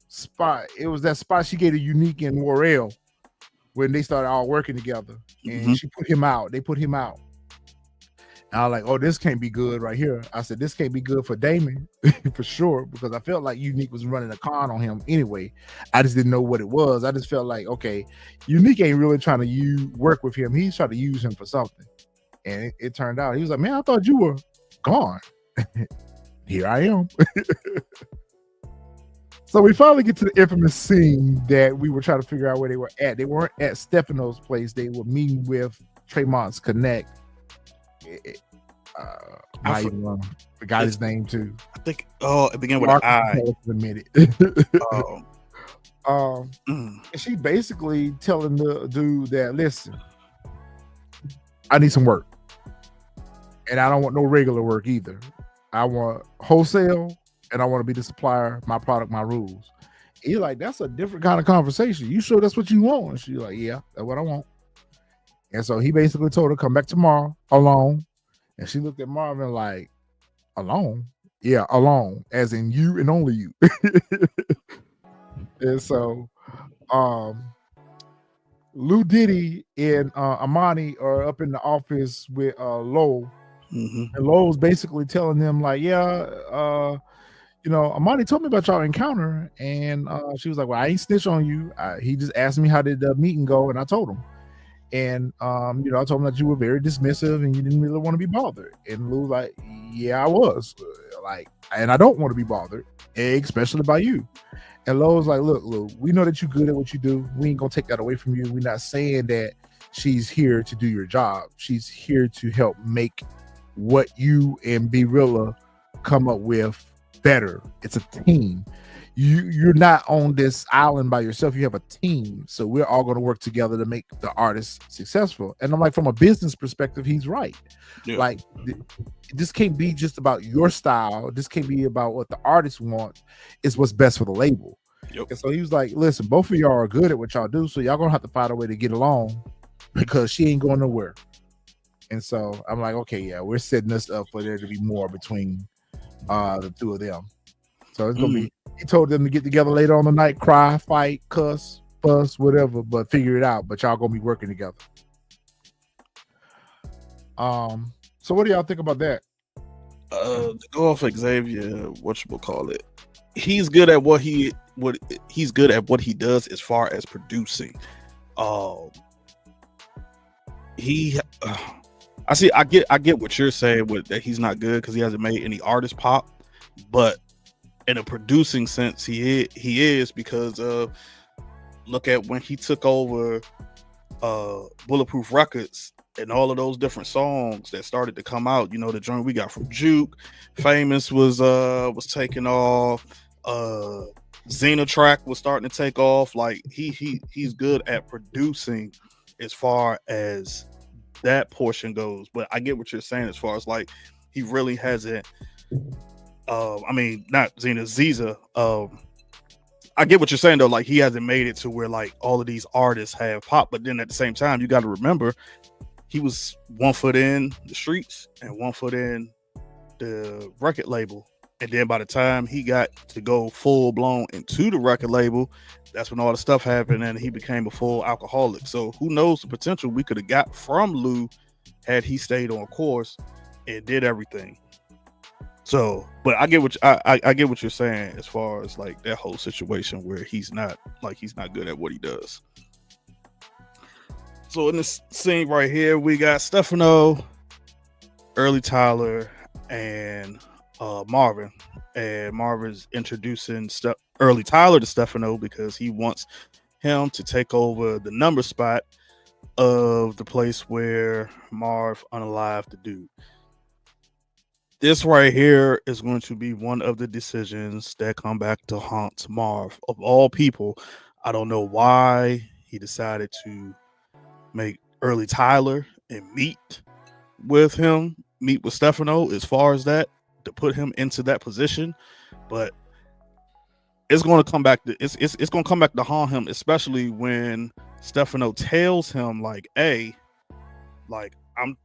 spot. It was that spot she gave to Unique and Warrell when they started all working together. And she put him out. They put him out. And I was like, oh, this can't be good right here. I said, this can't be good for Damon for sure, because I felt like Unique was running a con on him anyway. I just didn't know what it was. I just felt like, okay, Unique ain't really trying to work with him. He's trying to use him for something. And it turned out, he was like, man, I thought you were gone. Here I am. So we finally get to the infamous scene that we were trying to figure out where they were at. They weren't at Stephano's place. They were meeting with Tremont's Connect. I forgot his name too. I think it began with an I. And she basically telling the dude that, listen, I need some work. And I don't want no regular work either. I want wholesale and I want to be the supplier, my product, my rules. And you're like, that's a different kind of conversation. You sure that's what you want? And she's like, yeah, that's what I want. And so he basically told her, come back tomorrow alone. And she looked at Marvin like, alone? Yeah, alone, as in you and only you. And so Lou Diddy and Amani are up in the office with Lowell. And Lowell's basically telling them like, yeah, Amani told me about y'all encounter. And she was like, well, I ain't snitch on you. He just asked me how did the meeting go, and I told him. And I told him that you were very dismissive and you didn't really want to be bothered. And Lou like, yeah, I was. And I don't want to be bothered, especially by you. And Lowe's like, look, we know that you're good at what you do. We ain't gonna take that away from you. We're not saying that she's here to do your job. She's here to help make what you and B Rilla come up with better. It's a team. You're not on this island by yourself. You have a team. So we're all going to work together to make the artist successful. And I'm like, from a business perspective, he's right. Yeah. Like, this can't be just about your style. This can't be about what the artist wants. It's what's best for the label. Yep. And so he was like, listen, both of y'all are good at what y'all do. So y'all going to have to find a way to get along because she ain't going nowhere. And so I'm like, okay, yeah, we're setting this up for there to be more between the two of them. So it's gonna be. He told them to get together later on the night, cry, fight, cuss, fuss, whatever, but figure it out. But y'all gonna be working together. So what do y'all think about that? To go off Xavier, whatchamacallit, he's good at what he's good at what he does as far as producing. I get what you're saying with that he's not good because he hasn't made any artist pop, but in a producing sense, he is because look at when he took over Bulletproof Records and all of those different songs that started to come out. You know, the joint we got from Juke, Famous was taking off. Xena track was starting to take off. Like he's good at producing as far as that portion goes. But I get what you're saying as far as like he really hasn't. I mean, not Xena, Ziza. I get what you're saying though. Like he hasn't made it to where like all of these artists have pop, but then at the same time, you got to remember he was 1 foot in the streets and 1 foot in the record label, and then by the time he got to go full blown into the record label, that's when all the stuff happened and he became a full alcoholic. So who knows the potential we could have got from Lou had he stayed on course and did everything. So, but I get what I get what you're saying as far as like that whole situation where he's not good at what he does. So in this scene right here, we got Stephano, Early Tyler, and Marvin. And Marvin's introducing Early Tyler to Stephano because he wants him to take over the number spot of the place where Marv unalived the dude. This right here is going to be one of the decisions that come back to haunt Marv. Of all people, I don't know why he decided to make Early Tyler and meet with Stephano as far as that, to put him into that position. But it's going to come back to it's going to come back to haunt him, especially when Stephano tells him like, hey, like I'm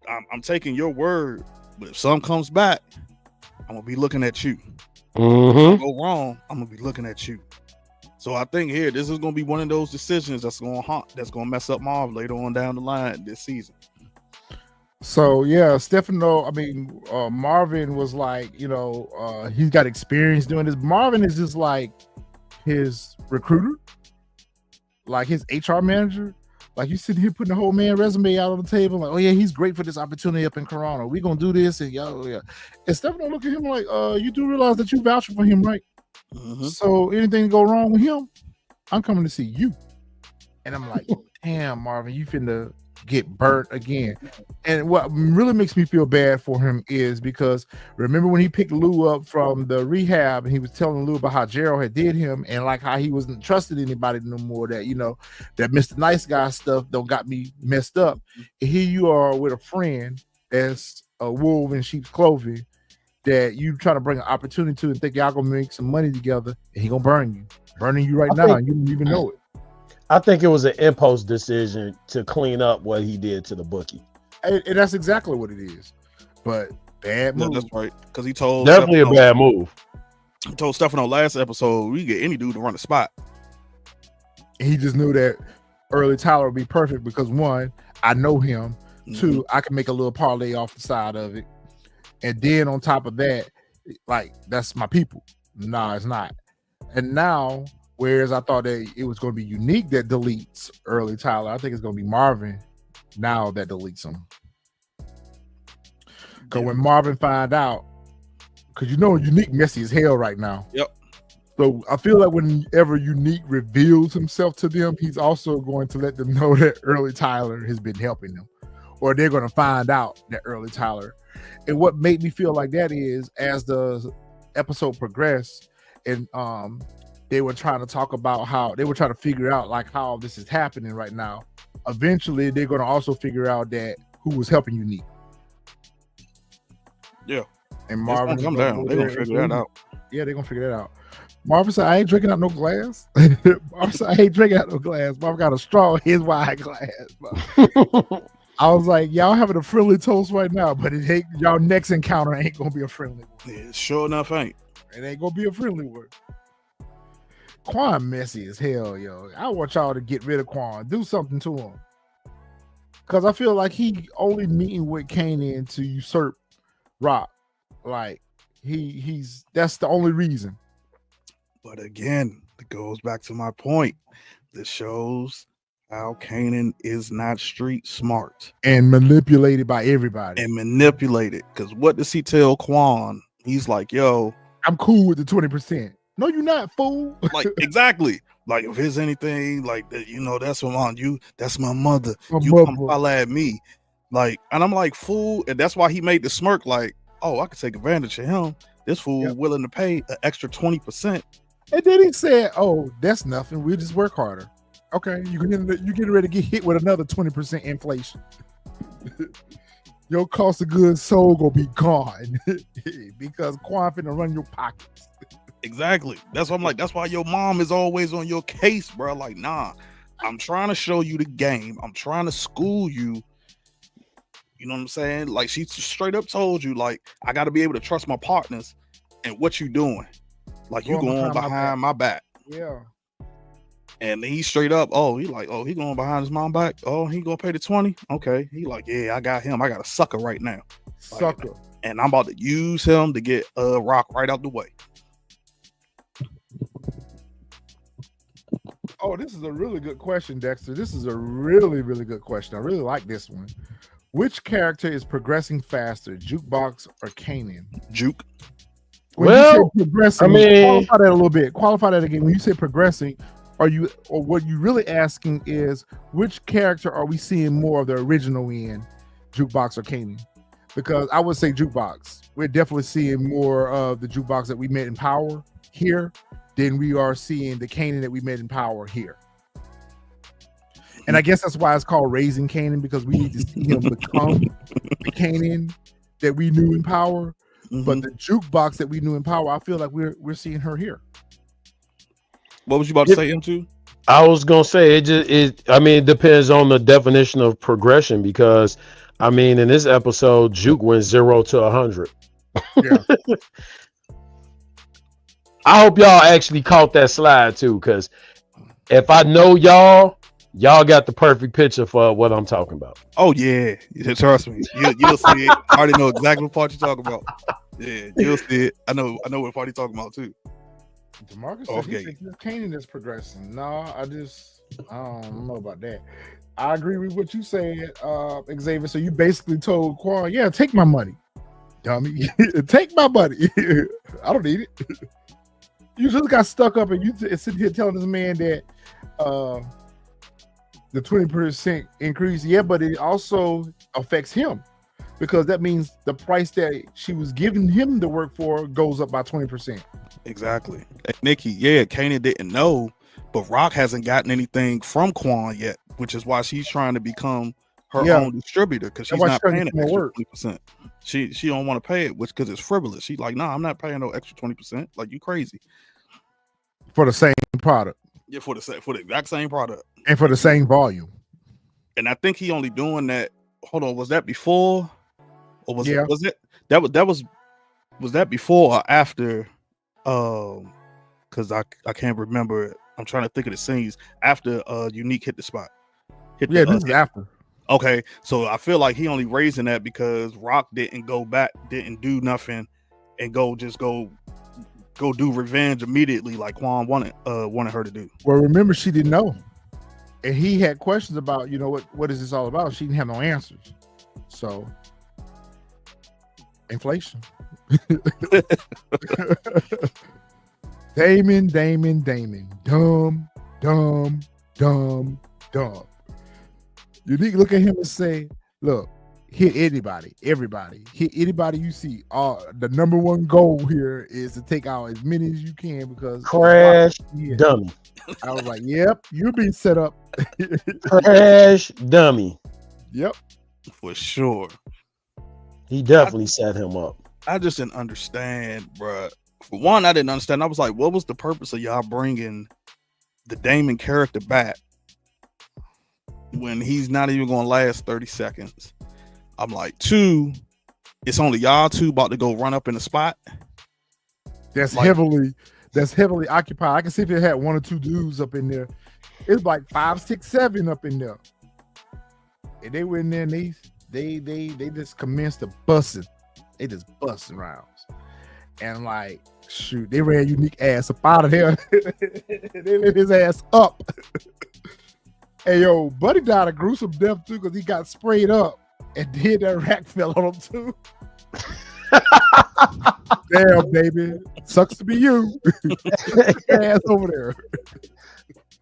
taking your word, but if something comes back, I'm gonna be looking at you. If go wrong, I'm gonna be looking at you. So I think here, this is gonna be one of those decisions that's gonna mess up Marv later on down the line this season. So yeah, Stephano, I mean, Marvin was like, he's got experience doing this. Marvin is just like his recruiter, like his HR manager. Like you sitting here putting the whole man resume out on the table, like, oh yeah, he's great for this opportunity up in Corona. We gonna do this, and yeah. And Stephano look at him like, you do realize that you vouching for him, right? So anything go wrong with him, I'm coming to see you. And I'm like, damn, Marvin, you finna get burnt again. And what really makes me feel bad for him is because remember when he picked Lou up from the rehab and he was telling Lou about how Gerald had did him and like how he wasn't trusting anybody no more, that that Mr. Nice Guy stuff don't got me messed up. And here you are with a friend that's a wolf in sheep's clothing that you trying to bring an opportunity to and think y'all gonna make some money together, and he gonna burning you right now, and you don't even know it. I think it was an impulse decision to clean up what he did to the bookie. And that's exactly what it is. But bad move. Yeah, that's right. Because he told definitely Stephano, a bad move. He told Stephano last episode, we get any dude to run the spot. He just knew that Early Tyler would be perfect because one, I know him. Two, I can make a little parlay off the side of it. And then on top of that, like, that's my people. Nah, it's not. And now, whereas I thought that it was going to be Unique that deletes Early Tyler, I think it's going to be Marvin now that deletes him. Because when Marvin find out, because Unique messy as hell right now. Yep. So I feel like whenever Unique reveals himself to them, he's also going to let them know that Early Tyler has been helping them, or they're going to find out that Early Tyler. And what made me feel like that is as the episode progressed, and they were trying to talk about how they were trying to figure out like how this is happening right now. Eventually, they're going to also figure out that who was helping Unique. Yeah. And Marvin come down. They're gonna figure that out. Yeah, they're gonna figure that out. Marvin said, "I ain't drinking out no glass." Marvin said, "I ain't drinking out no glass." Marvin got a straw in his wine glass. I was like, "Y'all having a friendly toast right now, but it ain't y'all next encounter ain't gonna be a friendly one." Yeah, sure enough ain't. It ain't gonna be a friendly one. Quan messy as hell, yo. I want y'all to get rid of Quan. Do something to him. Cause I feel like he only meeting with Kanan to usurp Rock. Like he's that's the only reason. But again, it goes back to my point. This shows how Kanan is not street smart and manipulated by everybody. And manipulated. Because what does he tell Quan? He's like, yo, I'm cool with the 20%. No, you're not, fool. Like, exactly. Like, if there's anything like that, you know, that's on you. That's my mother. You come holler at me. Like, and I'm like, fool. And that's why he made the smirk like, oh, I could take advantage of him. This fool willing to pay an extra 20%. And then he said, oh, that's nothing. We'll just work harder. Okay, you're getting ready to get hit with another 20% inflation. Your cost of goods sold gonna be gone because Quan finna run your pockets. Exactly. That's why I'm like, that's why your mom is always on your case, bro. Like, nah, I'm trying to show you the game. I'm trying to school you. You know what I'm saying? Like, she straight up told you, like, I got to be able to trust my partners and what you doing. Like, you going behind my back. Yeah. And he straight up, he going behind his mom back. Oh, he gonna pay the 20? Okay. He like, yeah, I got him. I got a sucker right now. Sucker. And I'm about to use him to get Rock right out the way. Oh, this is a really good question, Dexter. This is a really, really good question. I really like this one. Which character is progressing faster, Jukebox or Kanan? Juke. When you say progressing, qualify that a little bit. Qualify that again. When you say progressing, what you're really asking is which character are we seeing more of the original in, Jukebox or Kanan? Because I would say Jukebox. We're definitely seeing more of the Jukebox that we met in Power here than we are seeing the Kanan that we met in Power here. And I guess that's why it's called Raising Kanan, because we need to see him become the Kanan that we knew in Power. Mm-hmm. But the Jukebox that we knew in Power, I feel like we're seeing her here. What was you about to say, M2? I was gonna say it depends on the definition of progression, because I mean, in this episode, Juke went 0 to 100. Yeah. I hope y'all actually caught that slide too, because if I know y'all got the perfect picture for what I'm talking about. Oh yeah, trust me, you'll see it. I already know exactly what part you're talking about. Yeah, you'll see it. I know what part you're talking about too. DeMarcus said Kanan is progressing. No, I don't know about that. I agree with what you said, Xavier. So you basically told Quan, yeah, take my money, dummy. Take my money. I don't need it. You just got stuck up and you sitting here telling this man that the 20% increase, but it also affects him, because that means the price that she was giving him to work for goes up by 20%. Exactly. Hey, Nikki, Kanan didn't know, but Rock hasn't gotten anything from Quan yet, which is why she's trying to become her own distributor, because she's not paying an extra 20%. She don't want to pay it, because it's frivolous. She's like, nah, I'm not paying no extra 20%. Like, you crazy. For the same product. Yeah, for the exact same product. And for the same volume. And I think he only doing that. Hold on, was that before? Or was that before or after? Because I can't remember. I'm trying to think of the scenes after Unique hit the spot. This is after. Okay, so I feel like he only raising that because Rock didn't go back, didn't do nothing, and go do revenge immediately like Quan wanted her to do. Well, remember, she didn't know, and he had questions about, what is this all about? She didn't have no answers. So, inflation. Damon. Dumb, dumb, dumb, dumb. Unique look at him and say, look, hit anybody, everybody, hit anybody you see. The number one goal here is to take out as many as you can because Crash dummy. I was like, yep, you're being set up. Crash dummy. Yep. For sure. He definitely set him up. I just didn't understand, bruh. For one, I didn't understand. I was like, what was the purpose of y'all bringing the Damon character back when he's not even going to last 30 seconds? I'm like, two, it's only y'all two about to go run up in the spot. That's heavily occupied. I can see if it had one or two dudes up in there. It's like 5, 6, 7 up in there. And they were in there and they just commenced to busting. They just busting rounds. And like, shoot, they ran Unique ass up out of there. They lit his ass up. Hey, yo, Buddy died a gruesome death too because he got sprayed up and then that rack fell on him too. Damn, baby. Sucks to be you. Ass over there.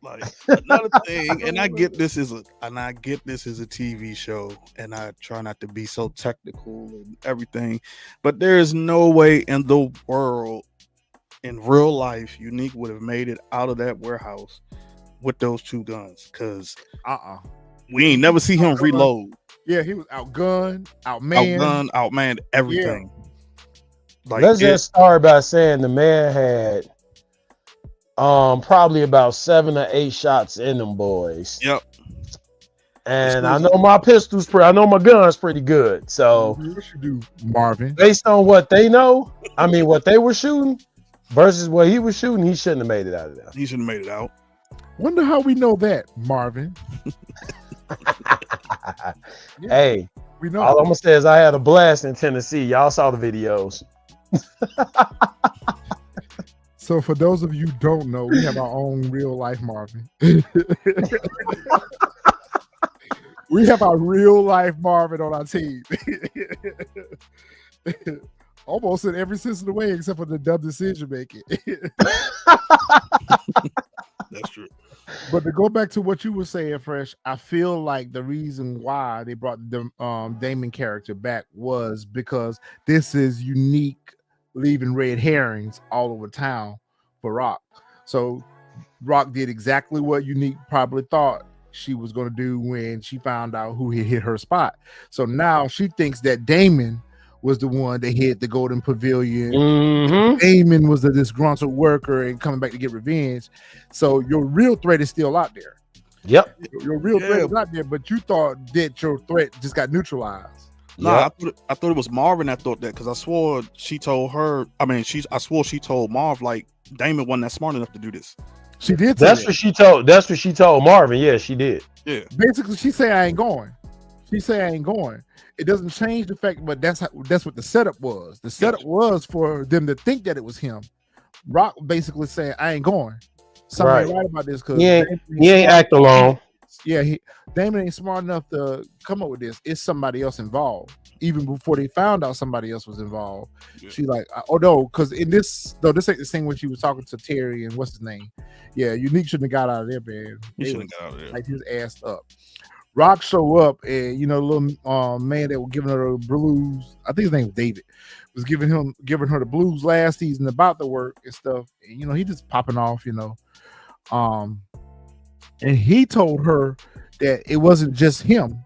Like another thing, and I get this is a TV show, and I try not to be so technical and everything, but there is no way in the world, in real life, Unique would have made it out of that warehouse with those two guns. Cause we ain't never see him reload. Yeah, he was outgunned, outmanned everything. Yeah. Like, let's just start by saying the man had probably about 7 or 8 shots in them boys. Yep. And I know my pistols, I know my guns pretty good. So what you do, Marvin? Based on what they know, I mean what they were shooting versus what he was shooting, he shouldn't have made it out of there. He shouldn't have made it out. Wonder how we know that, Marvin. Yeah, hey, we know. All I'm gonna say is I had a blast in Tennessee. Y'all saw the videos. So for those of you who don't know, we have our own real life Marvin. We have our real life Marvin on our team. Almost in every sense of the way, except for the dumb decision making. That's true. But to go back to what you were saying, Fresh, I feel like the reason why they brought the Damon character back was because this is Unique leaving red herrings all over town for Rock. So Rock did exactly what Unique probably thought she was going to do when she found out who had hit her spot. So now she thinks that Damon was the one that hit the Golden Pavilion. Mm-hmm. Damon was the disgruntled worker and coming back to get revenge. So your real threat is still out there. Yep. Your real threat is out there, but you thought that your threat just got neutralized. Nah, I thought it was Marvin that thought that because I swore she told her. I swore she told Marv like Damon wasn't that smart enough to do this. She did. That's what she told. That's what she told Marvin. Yeah, she did. Yeah. Basically, she said I ain't going. She said I ain't going. It doesn't change the fact, but that's what the setup was. The setup was for them to think that it was him. Rock basically saying I ain't going. Somebody right about this because he ain't act alone. Yeah, Damon ain't smart enough to come up with this. It's somebody else involved. Even before they found out somebody else was involved, she like, oh no, because in this this ain't the same when she was talking to Terry and what's his name. Yeah, Unique shouldn't have got out of there, man. He shouldn't have got out of there. Like his ass up. Rock show up and the little man that was giving her the blues. I think his name was David. Was giving her the blues last season about the work and stuff. And, he just popping off, and he told her that it wasn't just him.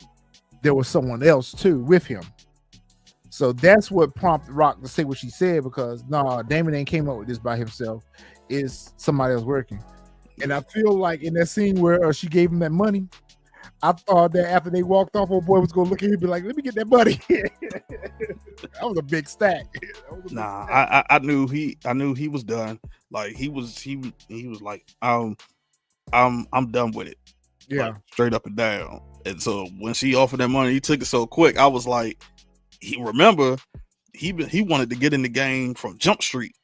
There was someone else too with him. So that's what prompted Rock to say what she said because Damon ain't came up with this by himself. It's somebody else working. And I feel like in that scene where she gave him that money, I thought that after they walked off, old boy was gonna look at him and be like, "Let me get that money." That was a big stack. I knew he was done. Like he was like, I'm done with it. Yeah, like, straight up and down. And so when she offered that money, he took it so quick. I was like, he wanted to get in the game from Jump Street.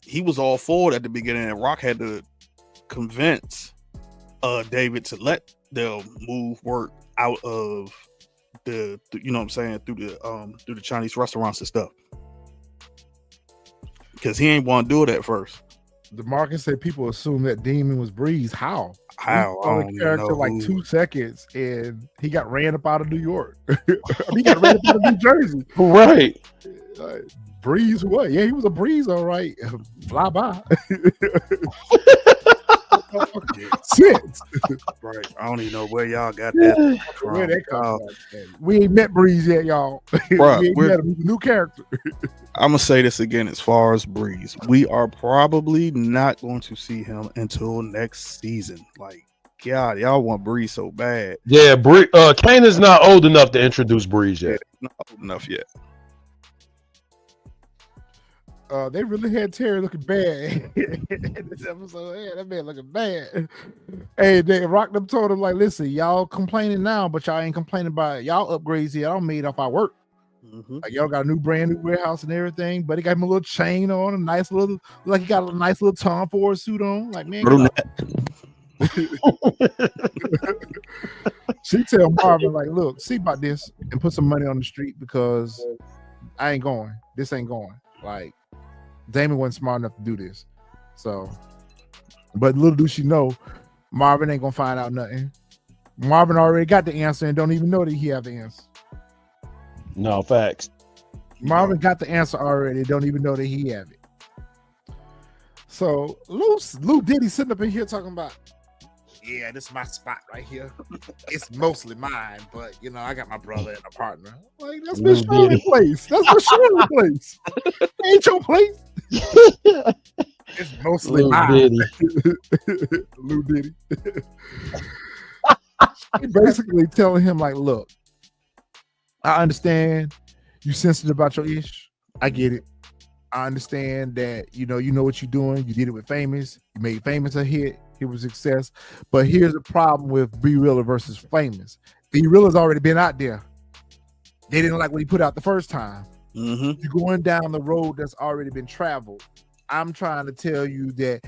He was all for it at the beginning, and Rock had to convince David to let them move work out of the through the Chinese restaurants and stuff. because he ain't want to do it at first. DeMarcus said people assume that Demon was Breeze. How? How? We I saw don't the even character know like who. 2 seconds, and he got ran up out of New York. I mean, he got ran up out of New Jersey. Right. Breeze, what? Yeah, he was a breeze, all right. Fly by. Shit. Right. I don't even know where y'all got that from. Where that come from? We ain't met Breeze yet, y'all. Bruh, we ain't met him. He's a new character. I'm gonna say this again. As far as Breeze, we are probably not going to see him until next season. Like, God, y'all want Breeze so bad. Yeah, Kanan's not old enough to introduce Breeze yet. Not old enough yet. They really had Terry looking bad in this episode. Yeah, that man looking bad. Hey, they rocked up, told him like, listen, y'all complaining now, but y'all ain't complaining about y'all upgrades here. Y'all made off our work. Mm-hmm. Like y'all got a brand new warehouse and everything, but he got him a little chain on, a nice little, like he got a nice little Tom Ford suit on. Like, man, she tell Marvin like, look, see about this and put some money on the street because I ain't going. This ain't going. Like, Damon wasn't smart enough to do this. So, but little do she know, Marvin ain't gonna find out nothing. Marvin already got the answer and don't even know that he have the answer. No, facts. Marvin got the answer already, don't even know that he have it. So Lou Diddy sitting up in here talking about, yeah, this is my spot right here. It's mostly mine, but you know, I got my brother and a partner. Like, that's Miss Shirley's place. That's Miss Shirley's place. Ain't your place. It's mostly Lou mine. Diddy. Lou Diddy. She basically telling him like, look, I understand you sensitive about your ish. I get it. I understand that you know what you're doing. You did it with Famous. You made Famous a hit. It was success. But here's the problem with Be Realer versus Famous. Be Realer's already been out there. They didn't like what he put out the first time. Mm-hmm. You're going down the road that's already been traveled. I'm trying to tell you that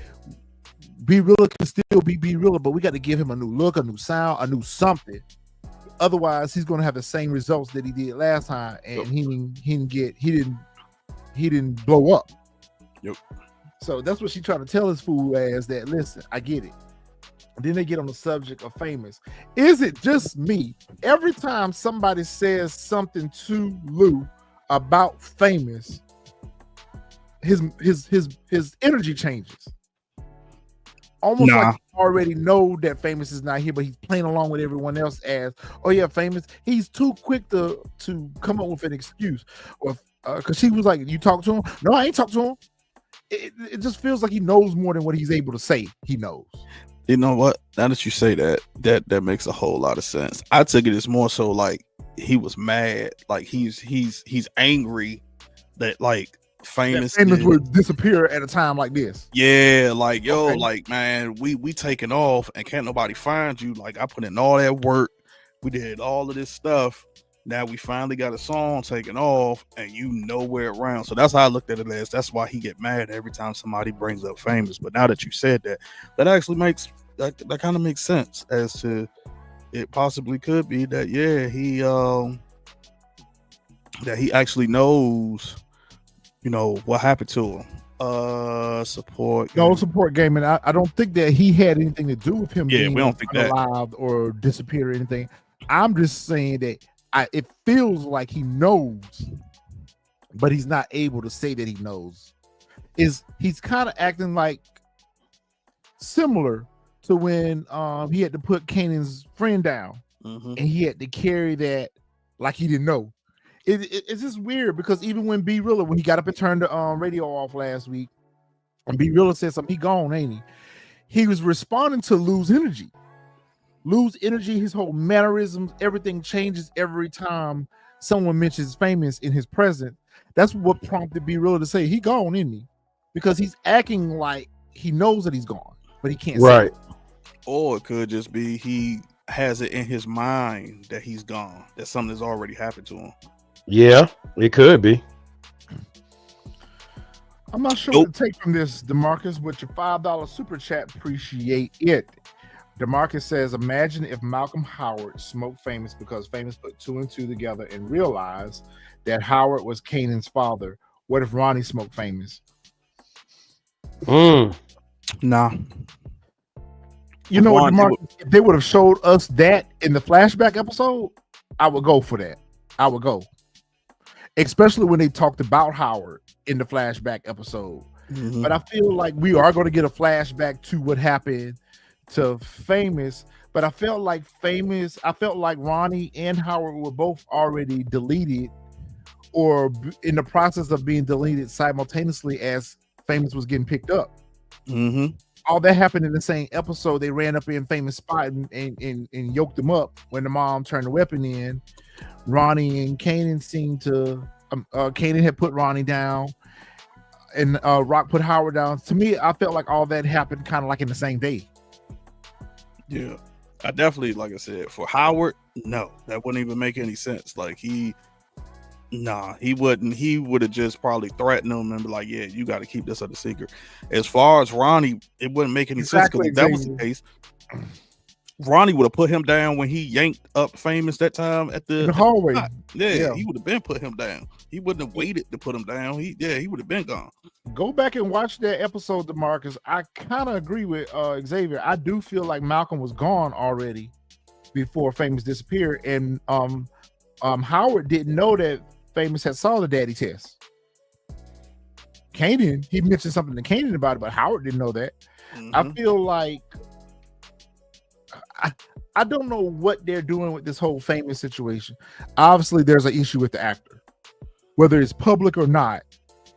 Be Realer can still be Realer, but we got to give him a new look, a new sound, a new something. Otherwise, he's going to have the same results that he did last time, and he didn't blow up. Yep. So that's what she's trying to tell his fool ass that, listen, I get it. And then they get on the subject of Famous. Is it just me? Every time somebody says something to Lou about Famous, his energy changes. Almost like he already know that Famous is not here, but he's playing along with everyone else as, oh yeah, Famous. He's too quick to come up with an excuse. Or because she was like, you talk to him? No, I ain't talk to him. It just feels like he knows more than what he's able to say he knows. You know what? Now that you say that makes a whole lot of sense. I took it as more so like he was mad, like he's angry that like Famous would disappear at a time like this. Yeah, like yo, Okay. like man, we taking off and can't nobody find you. Like I put in all that work, we did all of this stuff. Now we finally got a song taken off, and you nowhere around. So that's how I looked at it as. That's why he get mad every time somebody brings up Famous. But now that you said that, that actually makes that kind of makes sense as to it possibly could be that he actually knows, you know, what happened to him. Support. No support game, and I don't think that he had anything to do with him. Yeah, being we don't think that alive or disappear or anything. I'm just saying that it feels like he knows, but he's not able to say that he knows. He's kind of acting like similar to when he had to put Kanan's friend down, and he had to carry that like he didn't know. It's just weird because even when Be Realer, when he got up and turned the radio off last week, and Be Realer said something, he gone, ain't he? He was responding to Lou's energy. Lou's energy, his whole mannerisms, everything changes every time someone mentions Famous in his presence. That's what prompted Be Realer to say he gone, isn't he? Because he's acting like he knows that he's gone, but he can't say it. Or it could just be he has it in his mind that he's gone, that something has already happened to him. Yeah, it could be. I'm not sure what to take from this, DeMarcus, but your $5 super chat, appreciate it. DeMarcus says, imagine if Malcolm Howard smoked Famous because Famous put 2 and 2 together and realized that Howard was Kanan's father. What if Ronnie smoked Famous? Nah. You know what, One, DeMarcus? If they would have showed us that in the flashback episode, I would go for that. I would go. Especially when they talked about Howard in the flashback episode. Mhm. But I feel like we are going to get a flashback to what happened to Famous. But I felt like Ronnie and Howard were both already deleted or in the process of being deleted simultaneously as Famous was getting picked up. Mm-hmm. All that happened in the same episode. They ran up in Famous spot and yoked them up when the mom turned the weapon in. Ronnie and Kanan seemed to Kanan had put Ronnie down and Rock put Howard down. To me, I felt like all that happened kind of like in the same day. Yeah, I definitely, like I said, for Howard, no, that wouldn't even make any sense. Like he wouldn't. He would have just probably threatened him and be like, "Yeah, you got to keep this a secret." As far as Ronnie, it wouldn't make any sense because if that was the case, Ronnie would have put him down when he yanked up Famous that time at the hallway. Yeah, he would have been put him down. He wouldn't have waited to put him down. He would have been gone. Go back and watch that episode, DeMarcus. I kind of agree with Xavier. I do feel like Malcolm was gone already before Famous disappeared, and Howard didn't know that Famous had saw the daddy test. Kanan, he mentioned something to Kanan about it, but Howard didn't know that. Mm-hmm. I feel like I don't know what they're doing with this whole Famous situation. Obviously, there's an issue with the actor, whether it's public or not.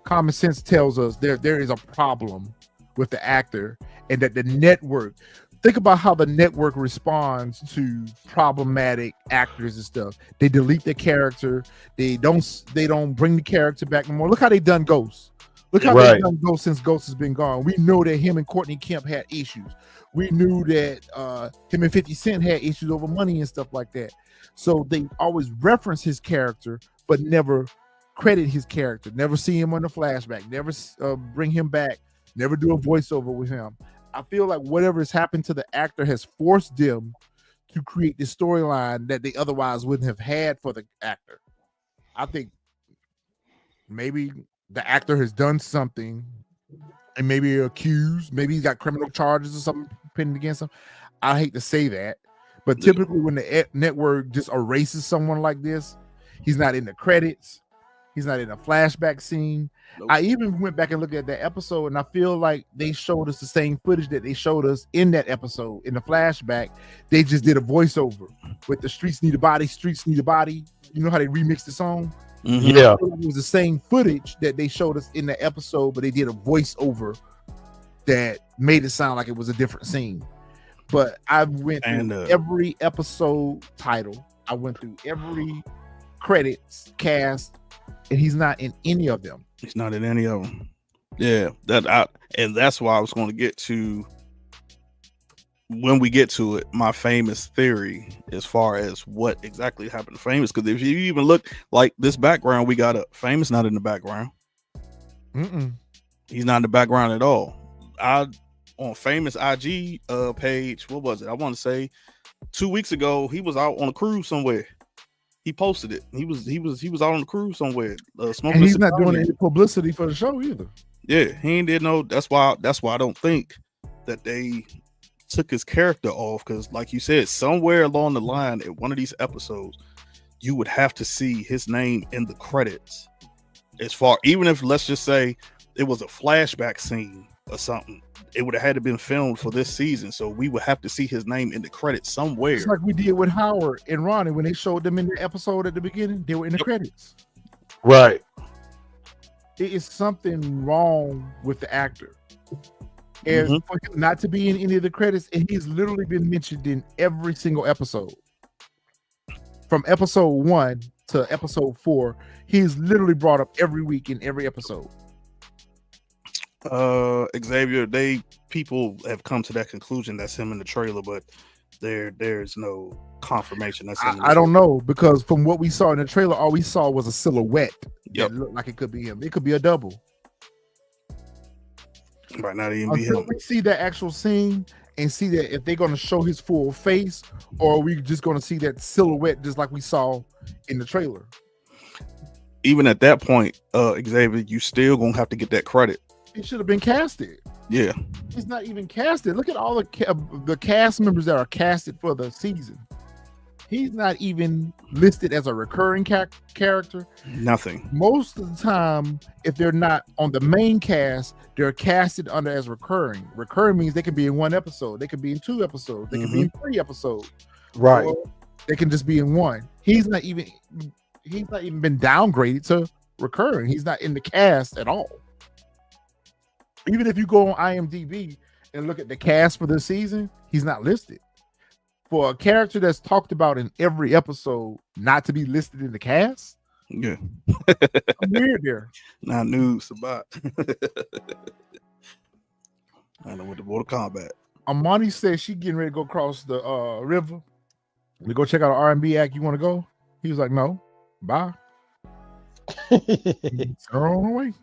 Common sense tells us there is a problem with the actor, and that the network. Think about how the network responds to problematic actors and stuff. They delete the character. They don't bring the character back no more. Look how they done Ghost. Look how they've done Ghost since Ghost has been gone. We know that him and Courtney Kemp had issues. We knew that him and 50 Cent had issues over money and stuff like that. So they always reference his character, but never credit his character. Never see him on the flashback. Never bring him back. Never do a voiceover with him. I feel like whatever has happened to the actor has forced them to create this storyline that they otherwise wouldn't have had for the actor. I think maybe the actor has done something and maybe accused, maybe he's got criminal charges or something pinned against him. I hate to say that, but typically when the network just erases someone like this, he's not in the credits. He's not in a flashback scene. Nope. I even went back and looked at that episode, and I feel like they showed us the same footage that they showed us in that episode. In the flashback, they just did a voiceover with the streets need a body, streets need a body. You know how they remixed the song? Mm-hmm. Yeah. It was the same footage that they showed us in the episode, but they did a voiceover that made it sound like it was a different scene. But I went through every episode title. I went through every credits, cast, and he's not in any of them. He's not in any of them. Yeah, and that's why I was going to get to, when we get to it, my Famous theory as far as what exactly happened to Famous. Because if you even look like this background, we got a Famous not in the background. He's not in the background at all. On Famous IG page, what was it? I want to say 2 weeks ago, he was out on a cruise somewhere. He posted it. He was out on the cruise somewhere. And he's not doing any publicity for the show either. Yeah, he ain't did no. That's why I don't think that they took his character off, because like you said, somewhere along the line in one of these episodes, you would have to see his name in the credits. Even if, let's just say, it was a flashback scene or something, it would have had to been filmed for this season, so we would have to see his name in the credits somewhere. It's like we did with Howard and Ronnie when they showed them in the episode at the beginning. They were in the credits. Right. It is something wrong with the actor, and for him not to be in any of the credits, and he's literally been mentioned in every single episode. From episode 1 to episode 4, he's literally brought up every week in every episode. Xavier, people have come to that conclusion that's him in the trailer, but there's no confirmation that's him. I don't know, because from what we saw in the trailer, all we saw was a silhouette that looked like it could be him. It could be a double. Right now, they even be him. We see that actual scene and see that if they're going to show his full face, or are we just going to see that silhouette just like we saw in the trailer? Even at that point, Xavier, you still gonna have to get that credit. He should have been casted. Yeah. He's not even casted. Look at all the cast members that are casted for the season. He's not even listed as a recurring character. Nothing. Most of the time, if they're not on the main cast, they're casted under as recurring. Recurring means they can be in one episode, they can be in 2 episodes, they can be in 3 episodes. Right. Or they can just be in 1. He's not even been downgraded to recurring. He's not in the cast at all. Even if you go on IMDb and look at the cast for this season, he's not listed. For a character that's talked about in every episode not to be listed in the cast, yeah, I'm weird there. Not news about. I know with the Mortal Kombat. Amani says she getting ready to go across the river to go check out an R&B act. You want to go? He was like, no, bye. It's her own way.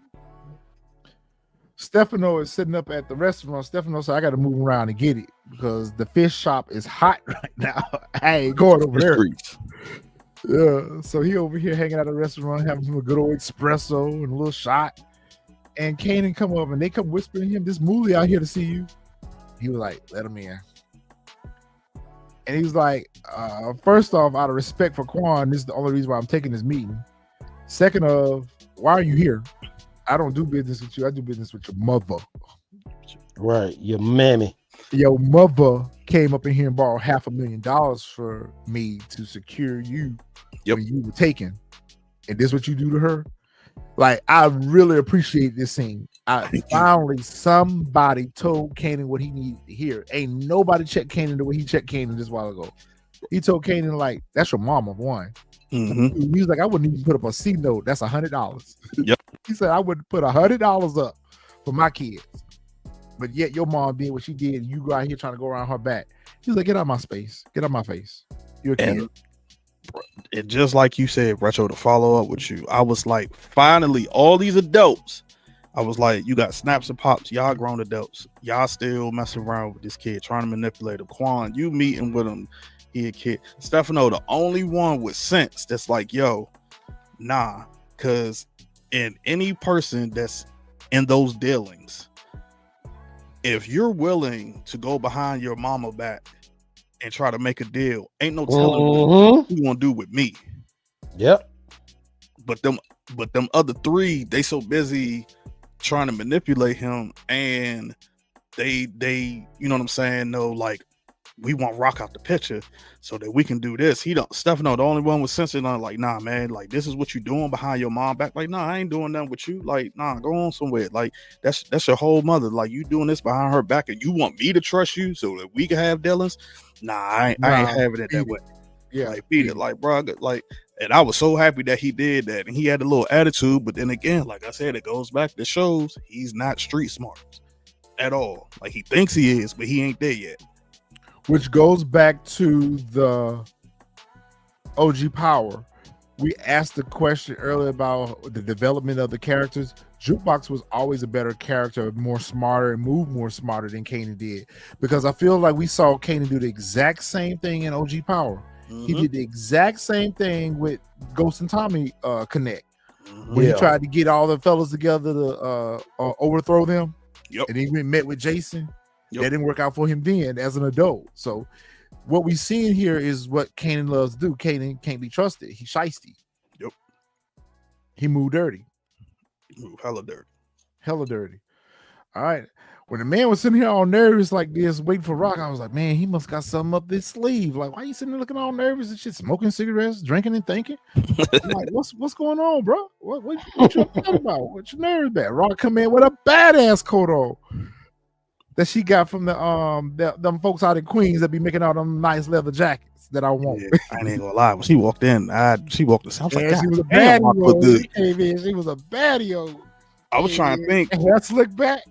Stephano is sitting up at the restaurant. Stephano said, I got to move around and get it because the fish shop is hot right now. I ain't going over there. Yeah, so he over here hanging out at the restaurant, having some good old espresso and a little shot. And Kanan come up and they come whispering to him, this Mooly out here to see you. He was like, let him in. And he was like, first off, out of respect for Quan, this is the only reason why I'm taking this meeting. Second of, why are you here? I don't do business with you. I do business with your mother. Right, your mammy. Your mother came up in here and borrowed $500,000 for me to secure you when you were taken. And this what you do to her? Like, I really appreciate this scene. Finally, somebody told Kanan what he needed to hear. Ain't nobody checked Kanan the way he checked Kanan this while ago. He told Kanan, like, that's your mama, one. Mm-hmm. He was like, I wouldn't even put up a C note. That's $100. Yep. He said, I would put $100 up for my kids. But yet your mom did what she did, and you go out here trying to go around her back. He's like, get out of my space. Get out of my face. You're a kid. And just like you said, Retro, to follow up with you, I was like, finally, all these adults, I was like, you got snaps and pops, y'all grown adults. Y'all still messing around with this kid, trying to manipulate him. Quan, you meeting with him. He a kid. Stephano, the only one with sense that's like, yo, nah, because in any person that's in those dealings, if you're willing to go behind your mama back and try to make a deal, ain't no telling what you gonna do with me. Yep. But them other 3, they so busy trying to manipulate him, and they you know what I'm saying? No, like, we want Rock out the picture so that we can do this. Stephano, the only one with sense, on like, nah, man, like, this is what you doing behind your mom back. Like, nah, I ain't doing nothing with you. Like, nah, go on somewhere. Like, that's your whole mother. Like, you doing this behind her back, and you want me to trust you so that we can have dealings? Nah, I ain't having it that way. Yeah, like, beat it, like, bro, like, and I was so happy that he did that, and he had a little attitude. But then again, like I said, it goes back to shows he's not street smart at all. Like, he thinks he is, but he ain't there yet. Which goes back to the OG Power. We asked the question earlier about the development of the characters. Jukebox was always a better character, more smarter, and moved more smarter than Kanan did. Because I feel like we saw Kanan do the exact same thing in OG Power. He did the exact same thing with Ghost and Tommy Connect. When he tried to get all the fellas together to overthrow them. Yep. And he met with Jason. That didn't work out for him then as an adult. So what we seeing here is what Kanan loves to do. Kanan can't be trusted. He's shiesty. Yep. He moved dirty. Move hella dirty. Hella dirty. All right. When the man was sitting here all nervous like this, waiting for Rock, I was like, man, he must got something up his sleeve. Like, why you sitting there looking all nervous and shit, smoking cigarettes, drinking and thinking? I'm like, what's going on, bro? What you talking about? What you nervous about? Rock come in with a badass coat on that she got from them folks out in Queens that be making all them nice leather jackets that I want. Yeah, I ain't gonna lie. When she walked in, she walked in. I was like, she was a baddie. She came in. She was a baddie. I was trying to think. Let's look back.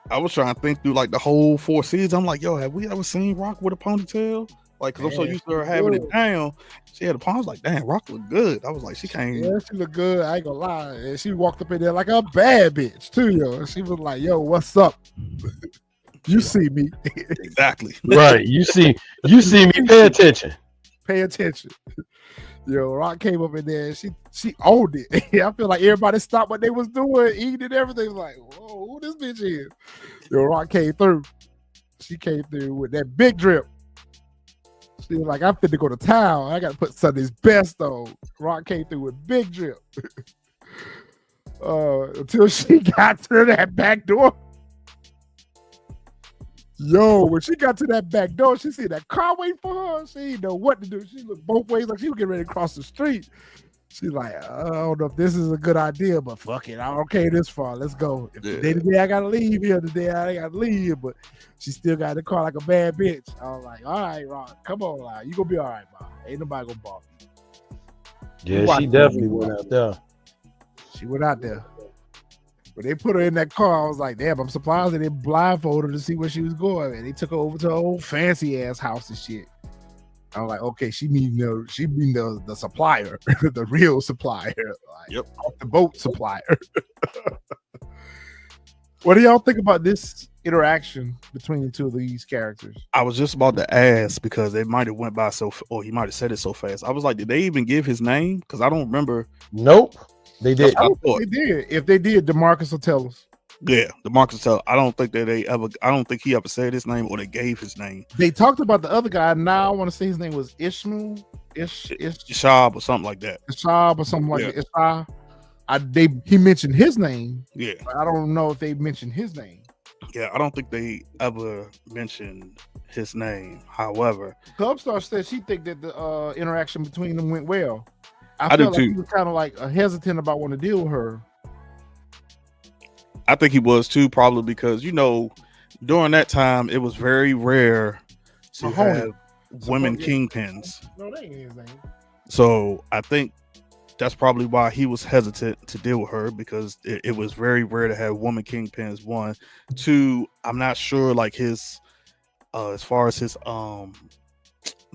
I was trying to think through like the whole 4 seasons. I'm like, yo, have we ever seen Rock with a ponytail? Like, cause I'm so used to her having it down. She had a pony. I was like, damn, Rock look good. I was like, she can't. Yeah, she look good. I ain't gonna lie. And she walked up in there like a bad bitch too, yo. And she was like, yo, what's up? You see me. Exactly. Right. You see me. Pay attention. Pay attention. Yo, Rock came up in there and she owned it. I feel like everybody stopped what they was doing, eating and everything. Like, whoa, who this this bitch is. Yo, Rock came through. She came through with that big drip. She was like, I'm fit to go to town. I got to put Sunday's best on. Rock came through with big drip. Until she got to that back door. Yo, when she got to that back door, she see that car waiting for her. She didn't know what to do. She looked both ways like she was getting ready to cross the street. She's like, I don't know if this is a good idea, but fuck it. I don't care this far. Let's go. If today I gotta leave here, today I gotta leave. But she still got in the car like a bad bitch. I was like, all right, Rock, come on, like, you gonna be all right, Mom. Ain't nobody gonna bother you. Yeah, she definitely went out there. She went out there. When they put her in that car, I was like, damn, I'm surprised they didn't blindfold her to see where she was going. And they took her over to her old fancy ass house and shit. I was like, okay, she mean the supplier, the real supplier, like off the boat supplier. What do y'all think about this interaction between the two of these characters? I was just about to ask because it might have went by or he might have said it so fast. I was like, did they even give his name? Because I don't remember. Nope, they did. I don't think they did. If they did, DeMarcus will tell us. Yeah, DeMarcus tell. I don't think he ever said his name or they gave his name. They talked about the other guy. Now I want to say his name was Ishmael, Ishab or something like that. Ishab or something like that. He mentioned his name. Yeah, but I don't know if they mentioned his name. Yeah, I don't think they ever mentioned his name. However, Clubstar said she think that the interaction between them went well. I do felt like too. He was kind of like hesitant about wanting to deal with her. I think he was too, probably because during that time it was very rare to have women kingpins. No, that ain't his name. So I think that's probably why he was hesitant to deal with her, because it was very rare to have woman kingpins. 1, 2, I'm not sure like his as far as his I'm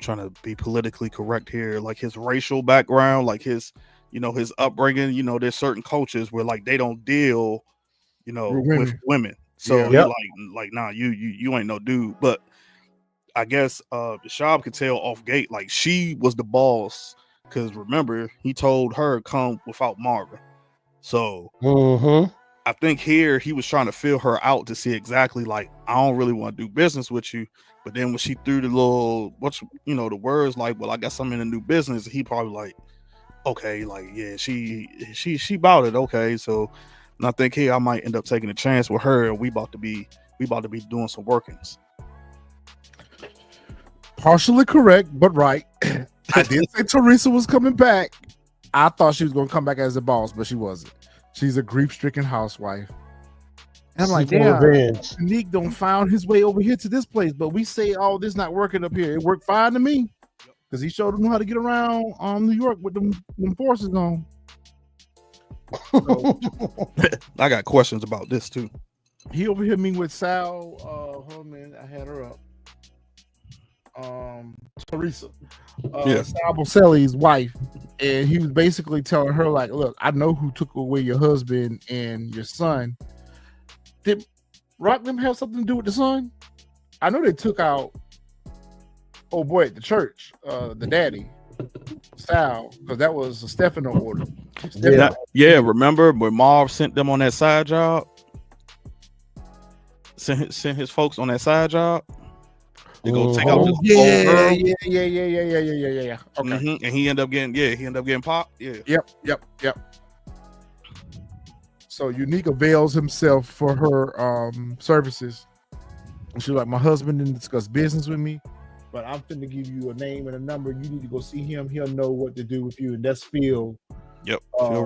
trying to be politically correct here, like his racial background, like his his upbringing. There's certain cultures where like they don't deal with women. So like nah, you ain't no dude. But I guess Shab could tell off gate like she was the boss, because remember he told her come without Marvin. So I think here he was trying to feel her out to see exactly like, I don't really want to do business with you. But then when she threw the little the words like, well, I guess I'm in a new business, he probably like, okay, like yeah, she bought it, okay. So and I think here I might end up taking a chance with her, and we about to be doing some workings. Partially correct, but right. I did say Teresa was coming back. I thought she was going to come back as a boss, but she wasn't. She's a grief-stricken housewife. And I'm like, damn, Nick don't found his way over here to this place, but we say, oh, this not working up here. It worked fine to me because he showed them how to get around New York with them forces on. So, I got questions about this too. He over here meeting with Sal. Hold on a minute, I had her up. Teresa, Sal Boselli's wife, and he was basically telling her like, look, I know who took away your husband and your son. Did Rock them have something to do with the son? I know they took out old boy at the church, the daddy, Sal, because that was a Stephano order. Remember when Marv sent them on that side job? Sent his folks on that side job. They go take out this old girl. Yeah. Okay. And he ended up getting popped. Yeah. Yep. So Unique avails himself for her services. And she's like, my husband didn't discuss business with me, but I'm finna give you a name and a number. You need to go see him. He'll know what to do with you. And that's Phil. Yep. Phil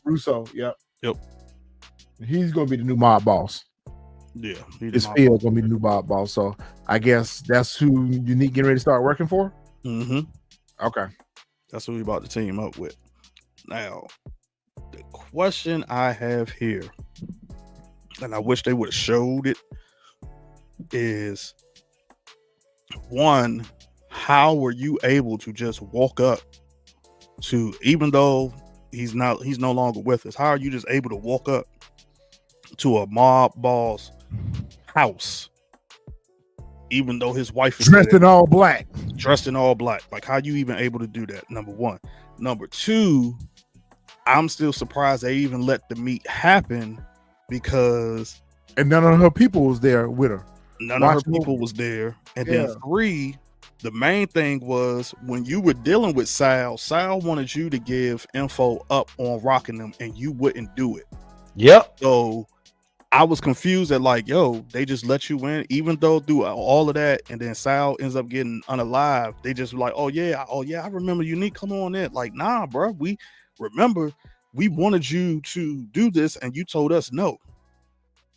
Russo. Yep. Yep. He's gonna be the new mob boss. Yeah, this Phil gonna be the new mob boss. So I guess that's who Unique getting ready to start working for. Okay, that's who we about to team up with. Now, the question I have here, and I wish they would have showed it, is one, how were you able to just walk up to, even though he's no longer with us, how are you just able to walk up to a mob boss house, even though his wife is dressed in all black? Like, how you even able to do that? Number one. Number two, I'm still surprised they even let the meet happen, because And none of her people was there with her. None of her Watching people over. was there. And Yeah. then 3, the main thing was when you were dealing with Sal wanted you to give info up on rocking them, and you wouldn't do it. Yep. So I was confused at like, yo, they just let you in, even though through all of that, and then Sal ends up getting unalive. They just like, oh yeah, I remember Unique. Come on in. Like, nah, bro, we remember we wanted you to do this, and you told us no.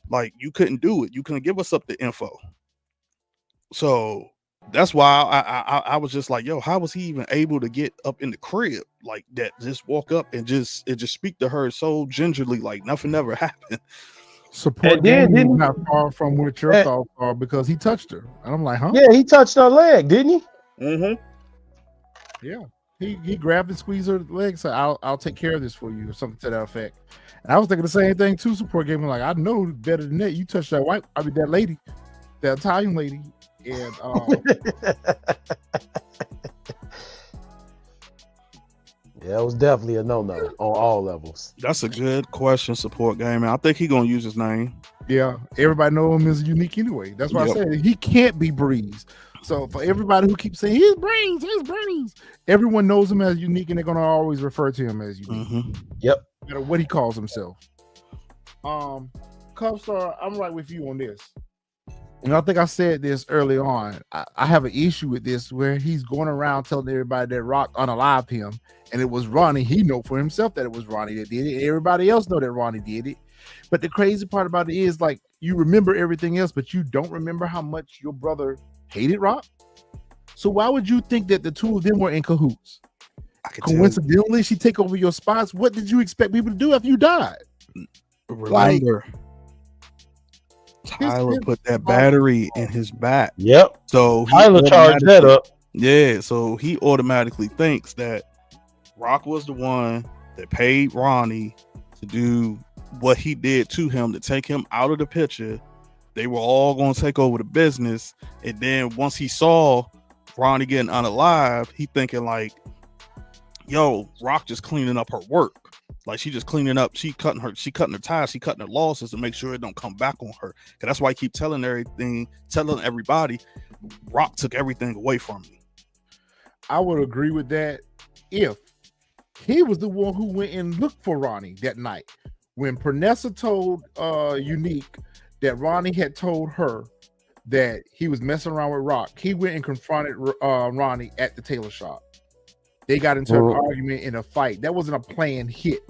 Like, you couldn't do it. You couldn't give us up the info. So that's why I was just like, yo, how was he even able to get up in the crib like that? Just walk up and just speak to her so gingerly, like nothing ever happened. Support And then game didn't- not far from what your and- thoughts are because he touched her. And I'm like, huh? Yeah, he touched her leg, didn't he? Mm-hmm. Yeah. He grabbed and squeezed her leg, said, I'll take care of this for you, or something to that effect. And I was thinking the same thing too. Support game, like, I know better than that. You touched that lady, that Italian lady. And yeah, it was definitely a no-no on all levels. That's a good question, support game. I think he gonna use his name. yeah, everybody know him as Unique anyway. That's why Yep. I said he can't be Breeze. So for everybody who keeps saying he's Breeze, everyone knows him as Unique, and they're gonna always refer to him as Unique, Mm-hmm. no matter what he calls himself. Cubstar, I'm right with you on this. And I think I said this early on. I have an issue with this where he's going around telling everybody that Rock unalived him, and it was Ronnie. He know for himself that it was Ronnie that did it. Everybody else know that Ronnie did it. But the crazy part about it is, like, you remember everything else, but you don't remember how much your brother hated Rock. So why would you think that the two of them were in cahoots? Coincidentally, she take over your spots. What did you expect people to do after you died? Remember, Tyler put that battery in his back. Yep. So he Tyler charged that up. Yeah, so he automatically thinks that Rock was the one that paid Ronnie to do what he did to him, to take him out of the picture. They were all going to take over the business. And then once he saw Ronnie getting unalive, he thinking like, yo, Rock just cleaning up her work. Like, she just cleaning up, she cutting her ties, she cutting her losses to make sure it don't come back on her. Cause that's why I keep telling everybody, Rock took everything away from me. I would agree with that if he was the one who went and looked for Ronnie that night. When Pernessa told Unique that Ronnie had told her that he was messing around with Rock, he went and confronted Ronnie at the tailor shop. They got into an argument in a fight. That wasn't a planned hit.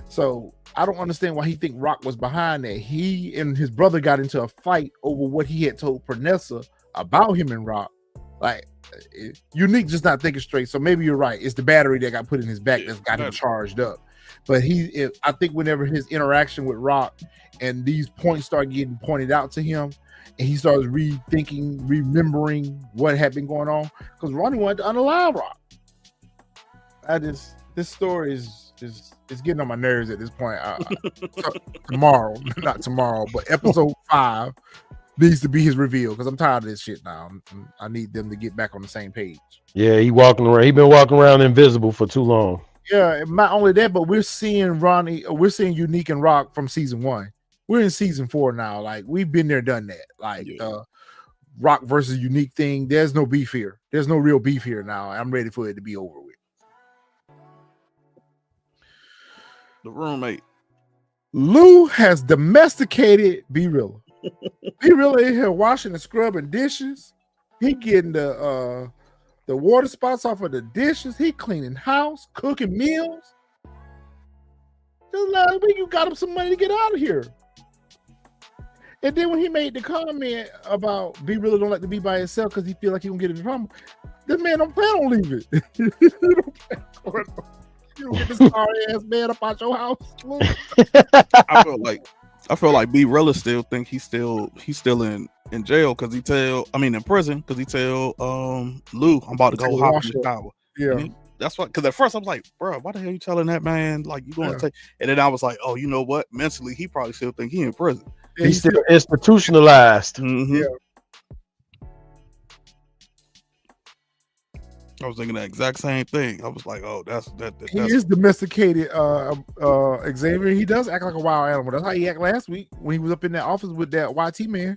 So I don't understand why he think Rock was behind that. He and his brother got into a fight over what he had told Pernessa about him and Rock. Like, Unique just not thinking straight. So maybe you're right. It's the battery that got put in his back that's got him charged up. But I think whenever his interaction with Rock and these points start getting pointed out to him, and he starts remembering what had been going on, because Ronnie wanted to unalive Rock. This story is getting on my nerves at this point. Not tomorrow, but episode 5 needs to be his reveal, because I'm tired of this shit now. I need them to get back on the same page. Yeah, he been walking around invisible for too long. Yeah, not only that, but we're seeing Unique and Rock from season 1. We're in season 4 now. Like, we've been there, done that. Like, Rock versus Unique thing. There's no beef here. There's no real beef here now. I'm ready for it to be over with. The roommate. Lou has domesticated B-Rilla. B-Rilla in here washing and scrubbing dishes. He getting the water spots off of the dishes. He cleaning house, cooking meals. Just last week you got him some money to get out of here. And then when he made the comment about B-Rilla don't like to be by himself because he feel like he gonna get in trouble, this man don't plan on leaving. You don't get this sorry ass man up out your house. I feel like B-Rilla still think he's still in jail because in prison because he tell Lou, I'm about to go hop in the shower. Yeah. That's what, because at first I was like, bro, why the hell you telling that man like you gonna take? And then I was like, oh, you know what? Mentally, he probably still think he in prison. Yeah, he's still institutionalized. Mm-hmm. Yeah. I was thinking the exact same thing. I was like, oh, that's He is domesticated, Xavier. He does act like a wild animal. That's how he acted last week when he was up in that office with that YT man.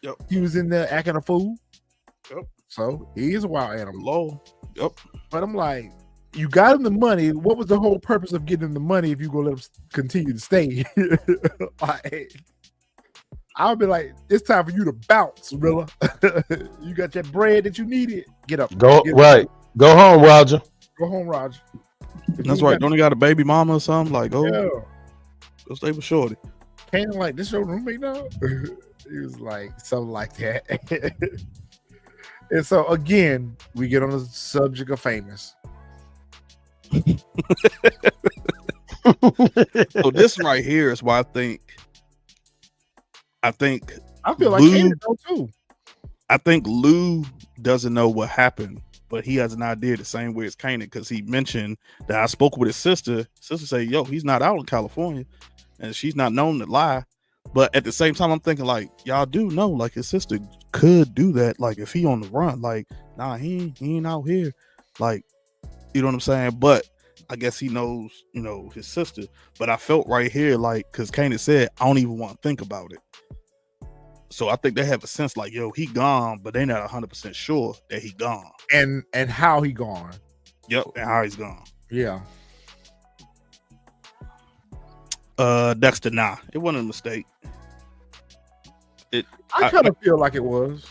Yep. He was in there acting a fool. Yep. So he is a wild animal. Low. Yep. But I'm like, you got him the money. What was the whole purpose of getting him the money if you gonna let him continue to stay? Like, I'll be like, it's time for you to bounce, Rilla. You got that bread that you needed. Get up. Go Get right. Up. Go home, Roger. Go home, Roger. That's right. Don't he got a baby mama or something? Like, go stay with Shorty. Kanan like, this your roommate now? He was like, something like that. And so again, we get on the subject of famous. So this right here is why I feel like Lou, Kanan though too. I think Lou doesn't know what happened, but he has an idea the same way as Kanan, because he mentioned that I spoke with his sister. Sister say, yo, he's not out in California, and she's not known to lie. But at the same time, I'm thinking like, y'all do know, like his sister could do that. Like if he on the run, like, nah, he ain't out here. Like, you know what I'm saying? But I guess he knows, you know, his sister. But I felt right here, like, because Kanan said, I don't even want to think about it. So I think they have a sense like, yo, he gone, but they not 100% sure that he gone. And how he gone. Yep, and how he's gone. Yeah. Dexter, nah, it wasn't a mistake. I kind of feel like it was.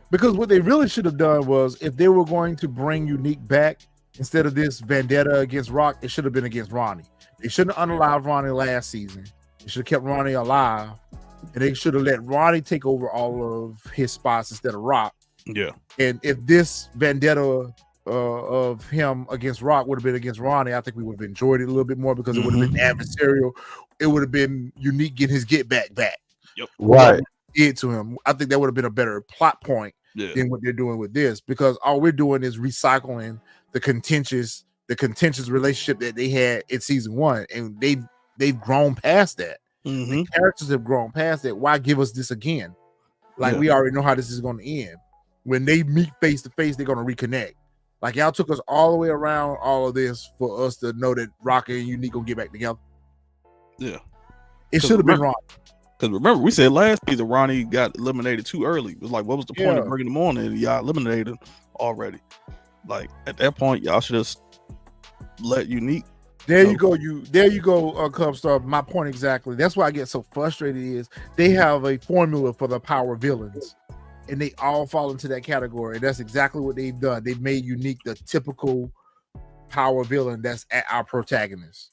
Because what they really should have done was, if they were going to bring Unique back, instead of this vendetta against Rock, it should have been against Ronnie. They shouldn't have unalived Ronnie last season. They should have kept Ronnie alive. And they should have let Ronnie take over all of his spots instead of Rock. Yeah. And if this vendetta of him against Rock would have been against Ronnie, I think we would have enjoyed it a little bit more, because it would have been adversarial. It would have been Unique getting his get back. Yep. Right. Did to him. I think that would have been a better plot point than what they're doing with this, because all we're doing is recycling the contentious relationship that they had in season 1, and they've grown past that. The characters have grown past that. Why give us this again? Like, we already know how this is going to end. When they meet face to face, they're going to reconnect. Like, y'all took us all the way around all of this for us to know that Rock and Unique gonna get back together. Yeah, it should have been Ronnie. Because remember, we said last season Ronnie got eliminated too early. It was like, what was the point of bringing him on? And y'all eliminated him already. Like, at that point, y'all should just let Unique. There you go, Cubstar. My point exactly. That's why I get so frustrated is they have a formula for the power villains, and they all fall into that category. And that's exactly what they've done. They've made Unique the typical power villain that's at our protagonist.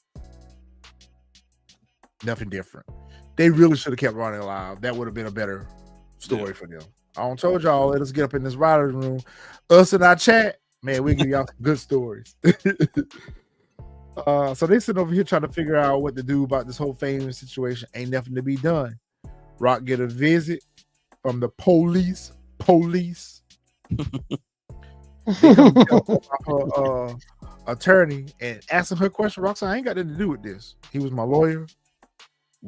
Nothing different. They really should have kept Ronnie alive. That would have been a better story for them. I don't told y'all, let us get up in this writer's room. Us and our chat, man, we give y'all some good stories. So they sitting over here trying to figure out what to do about this whole famous situation. Ain't nothing to be done. Rock get a visit from the police. They come to her attorney and asking her question. Rock said, I ain't got nothing to do with this. He was my lawyer.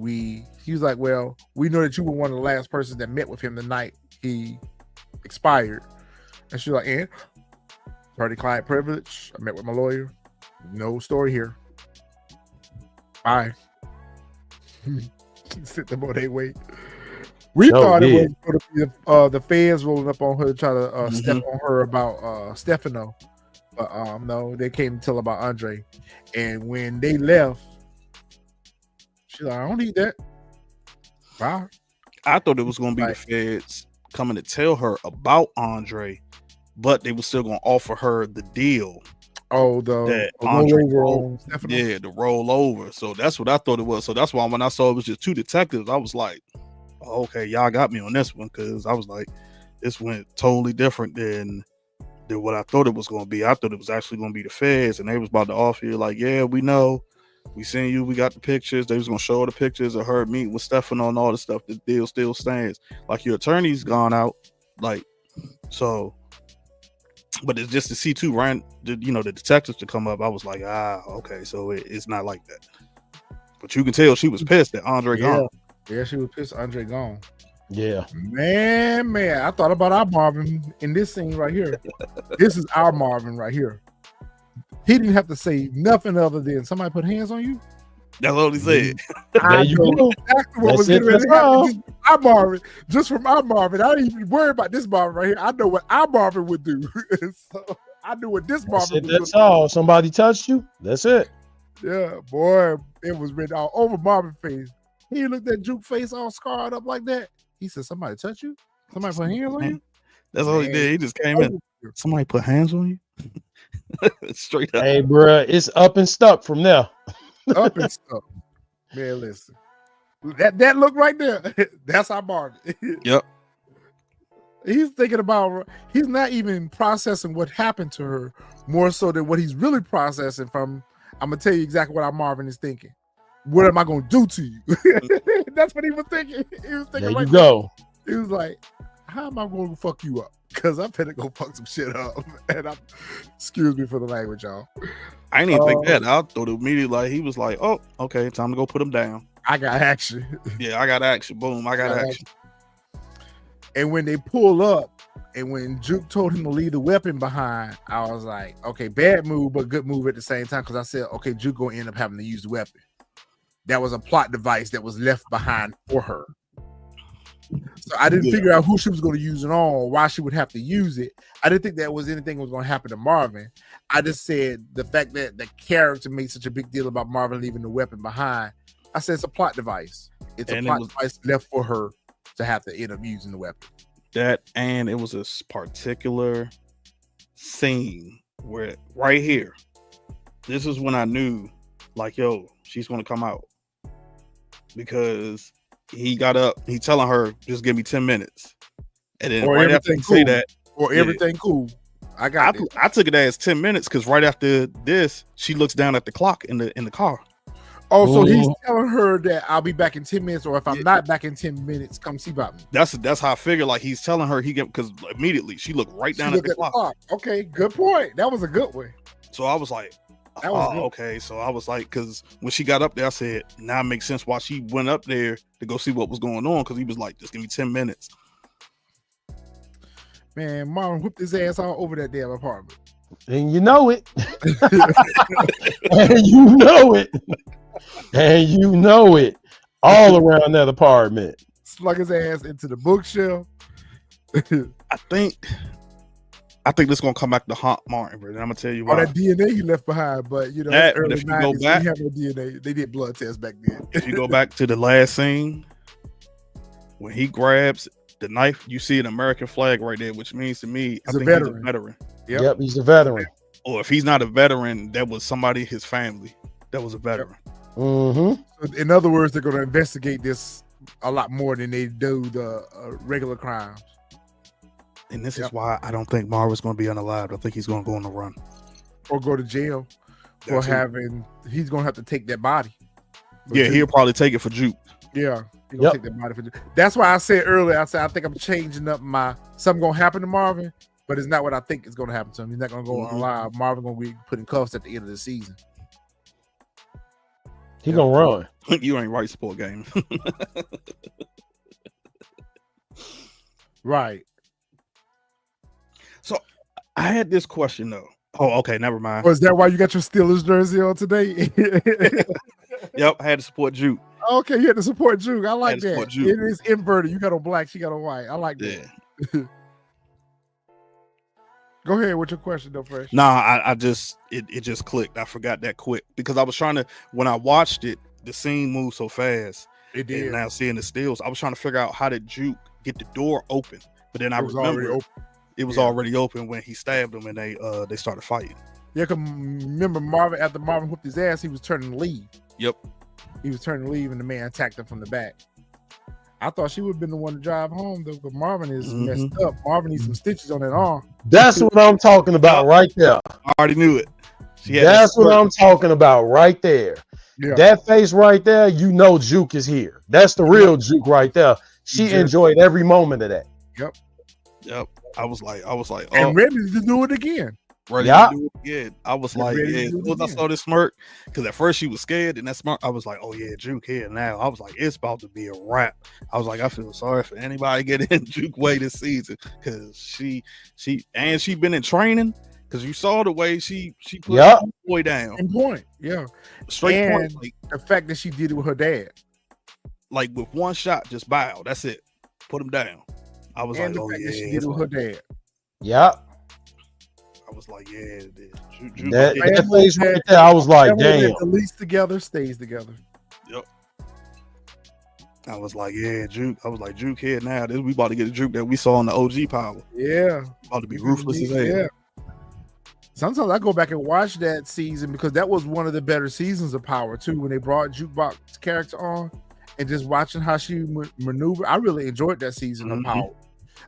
He was like, well, we know that you were one of the last persons that met with him the night he expired. And she's like, and party-client privilege. I met with my lawyer. No story here. Bye. Sit them on their way. We thought it was going to be the feds rolling up on her, trying to step on her about Stephano. But no, they came to tell about Andre. And when they left, she's like, I don't need that. Bye. I thought it was going to be the feds coming to tell her about Andre, but they were still going to offer her the deal. Oh, the rollover. Yeah, the rollover. So that's what I thought it was. So that's why when I saw it was just 2 detectives, I was like, oh, okay, y'all got me on this one, because I was like, this went totally different than what I thought it was going to be. I thought it was actually going to be the feds, and they was about to offer you like, yeah, we know. We seen you. We got the pictures. They was gonna show her the pictures of her meeting with Stephano and all the stuff. The deal still stands. Like, your attorney's gone out. Like, so, but it's just to see the detectives to come up. I was like, okay, so it's not like that. But you can tell she was pissed that Andre gone. Yeah, she was pissed Andre gone. Yeah. Man, I thought about our Marvin in this scene right here. This is our Marvin right here. He didn't have to say nothing other than somebody put hands on you. That's what he said. There you go. Exactly what was getting ready to happen. Our Marvin, just from our Marvin. I didn't even worry about this Marvin right here. I know what our Marvin would do. So I knew what this Marvin would do. That's all. Somebody touched you. That's it. Yeah, boy, it was written all over Marvin's face. He looked at Juke's face all scarred up like that. He said, "Somebody touch you? Somebody put hands on you?" That's all he did. He just came in. Somebody put hands on you? Straight up. Hey, bro, it's up and stuck from there. Up and stuck. Man, listen. That look right there. That's our Marvin. Yep. He's thinking about, he's not even processing what happened to her, more so than what he's really processing from. I'm gonna tell you exactly what our Marvin is thinking. What am I gonna do to you? That's what he was thinking. He was thinking, there you go. He was like, how am I gonna fuck you up? Because I'm finna go fuck some shit up. And excuse me for the language, y'all. I didn't even think that. I thought immediately, like, he was like, oh, okay, time to go put him down. I got action. Yeah, I got action. Boom, I got action. And when they pull up, and when Juke told him to leave the weapon behind, I was like, okay, bad move, but good move at the same time. Because I said, okay, Juke gonna end up having to use the weapon. That was a plot device that was left behind for her. So I didn't figure out who she was going to use it on or why she would have to use it. I didn't think that was anything was going to happen to Marvin. I just said the fact that the character made such a big deal about Marvin leaving the weapon behind. I said it's a plot device. It's a plot device left for her to have to end up using the weapon. That, and it was a particular scene where right here, this is when I knew, like, yo, she's going to come out. Because he got up, he telling her, just give me 10 minutes. And then right after he say that, or everything cool. I took it as 10 minutes because right after this, she looks down at the clock in the car. Oh, so he's telling her that I'll be back in 10 minutes, or if I'm not back in 10 minutes, come see about me. That's how I figure. Like, he's telling her because immediately she looked right down at the clock. Okay, good point. That was a good one. So I was like, okay. So I was like, because when she got up there, I said, now it makes sense why she went up there to go see what was going on, because he was like, just give me 10 minutes. Man, Marvin whipped his ass all over that damn apartment. And you know it. And you know it. And you know it. All around that apartment. Slug his ass into the bookshelf. I think this is gonna come back to haunt Martin, but I'm gonna tell you why. All that DNA he left behind, but you know, that, if you go back, we have no DNA. They did blood tests back then. If you go back to the last scene, when he grabs the knife, you see an American flag right there, which means to me, he's a veteran. Yep, he's a veteran. Or if he's not a veteran, that was somebody, his family, that was a veteran. Mm-hmm. So in other words, they're going to investigate this a lot more than they do the regular crimes. And this is why I don't think Marvin's going to be unalived. I think he's going to go on the run. Or go to jail for he's going to have to take that body. Yeah, he'll probably take it for Juke. Yeah. He's going to take that body for Juke. That's why I said earlier, I think I'm changing up something going to happen to Marvin, but it's not what I think is going to happen to him. He's not going to go alive. Marvin's going to be put in cuffs at the end of the season. He going to run. You ain't right, sport game. Right. So I had this question though. Oh, okay, never mind. Was that why you got your Steelers jersey on today? Yep, I had to support Juke. Okay, you had to support Juke. I like that. It is inverted. You got on black, she got on white. I like that. Yeah. Go ahead with your question though, Fresh. Nah, I just it just clicked. I forgot that quick because I was trying to, when I watched it, the scene moved so fast. It did. And now seeing the stills, I was trying to figure out how did Juke get the door open. But then I remember it was already open when he stabbed him and they started fighting. Yeah, because remember Marvin, after Marvin whipped his ass, he was turning to leave. Yep. He was turning to leave and the man attacked him from the back. I thought she would have been the one to drive home though, because Marvin is messed up. Marvin needs some stitches on that arm. That's what I'm talking about right there. I already knew it. That's what I'm talking about right there. Yeah. That face right there, you know Juke is here. That's the real Juke right there. She enjoyed every moment of that. Yep. I was like, and ready to do it again. ready Yeah. to do it again. I was They're like, ready to yeah, as do it soon as I again. saw this smirk, because at first she was scared, and that smirk, I was like, oh yeah, Juke here now. I was like, it's about to be a wrap. I was like, I feel sorry for anybody getting Juke way this season, because she been in training, because you saw the way she put Yeah. boy down, And point, yeah. straight point, And the fact that she did it with her dad. like with one shot, just bow. That's it. Put him down. I was And like, the oh fact yeah. that she did it with her dad. Yeah. I was like, yeah, That face right there, I was like, Family damn. that the least together stays together. Yep. I was like, yeah, Juke. I was like, Juke here now. This we about to get the Juke that we saw in the OG Power. Yeah. About to be ruthless as hell. Yeah. Sometimes I go back and watch that season because that was one of the better seasons of Power too. When they brought Jukebox character on and just watching how she maneuver, I really enjoyed that season of Power.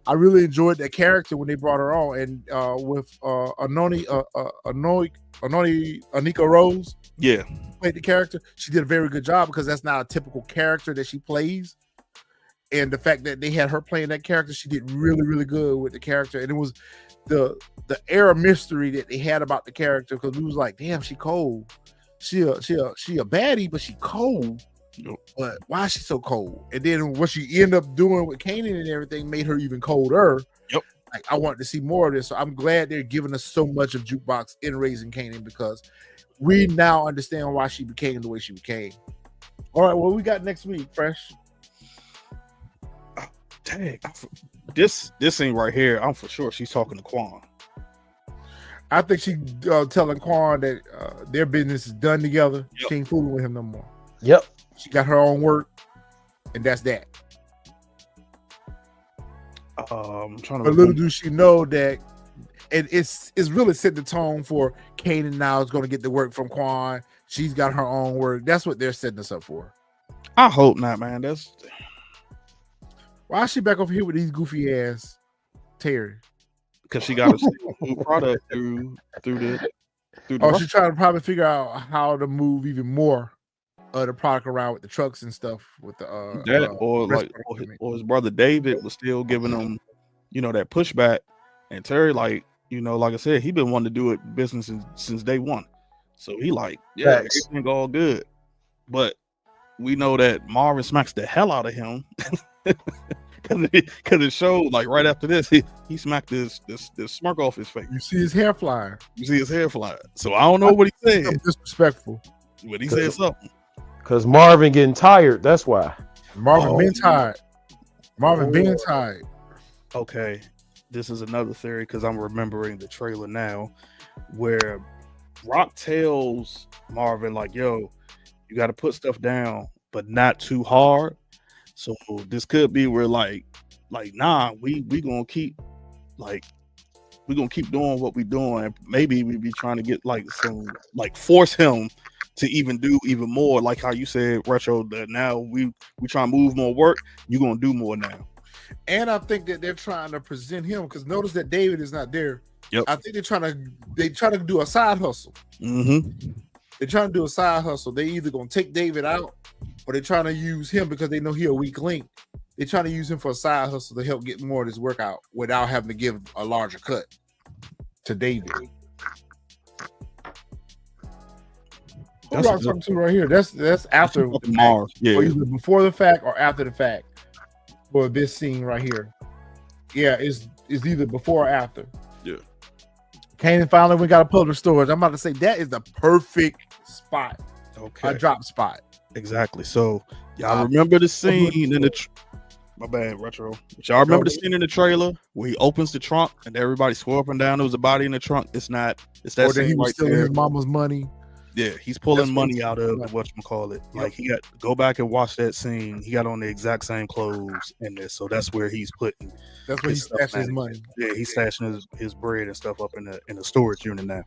I really enjoyed that character when they brought her on, and with Anika Rose, Yeah, played the character. She did a very good job because that's not a typical character that she plays. And the fact that they had her playing that character, she did really, really good with the character. And it was the air of mystery that they had about the character because we was like, damn, she cold. She a baddie, but she cold. Yep. But why is she so cold? And then what she ended up doing with Kanan and everything made her even colder. Yep. Like I wanted to see more of this. So I'm glad they're giving us so much of Jukebox in Raising Kanan because we now understand why she became the way she became. All right, what we got next week, Fresh? dang. This scene right here, I'm for sure she's talking to Quan. I think she telling Quan that their business is done together. Yep. She ain't fooling with him no more. Yep. She got her own work, and that's that. I'm trying to. But little does she know that it's really set the tone for Kanan now is going to get the work from Quan. She's got her own work. That's what they're setting us up for. I hope not, man. That's Why is she back over here with these goofy ass Terry? because she got a product through the. Oh, she's trying to probably figure out how to move even more of the product around with the trucks and stuff with the that or his brother David was still giving him, that pushback, and Terry, like I said, he been wanting to do it business since day one, so he like, yeah, everything all good, but we know that Marvin smacks the hell out of him because it showed like right after this he smacked this smirk off his face. You see his hair flying. So I don't know what he said. Disrespectful, but he said something. Because Marvin getting tired. That's why. Marvin been tired. Marvin been tired. Okay, this is another theory because I'm remembering the trailer now, where Rock tells Marvin like, "Yo, you got to put stuff down, but not too hard." So this could be where like, nah, we gonna keep doing what we doing. Maybe we be trying to get force him to even do even more, like how you said, Retro, that now we try to move more work, you're gonna do more now. And I think that they're trying to present him because notice that David is not there. Yep. I think they try to do a side hustle. Mm-hmm. They're trying to do a side hustle. They either gonna take David out or they're trying to use him because they know he's a weak link. They're trying to use him for a side hustle to help get more of this work out without having to give a larger cut to David. Who Rock talking to right here? That's after the Mars. Yeah. or either before the fact or after the fact for this scene right here. Yeah, it's either before or after. Yeah. Kanan finally we got a public storage. I'm about to say that is the perfect spot. Okay. A drop spot. Exactly. So y'all remember the scene in the my bad, Retro. But y'all remember the scene in the trailer where he opens the trunk and everybody swore up and down there was a body in the trunk? It's not. It's that or that scene he was right stealing there. his mama's money. Yeah, he's pulling That's money what out of whatchamacallit. Yep. Like he got go back and watch that scene. He got on the exact same clothes in this, so that's where he's putting. That's where he's stashing his money. Yeah, he's stashing his bread and stuff up in the storage unit now.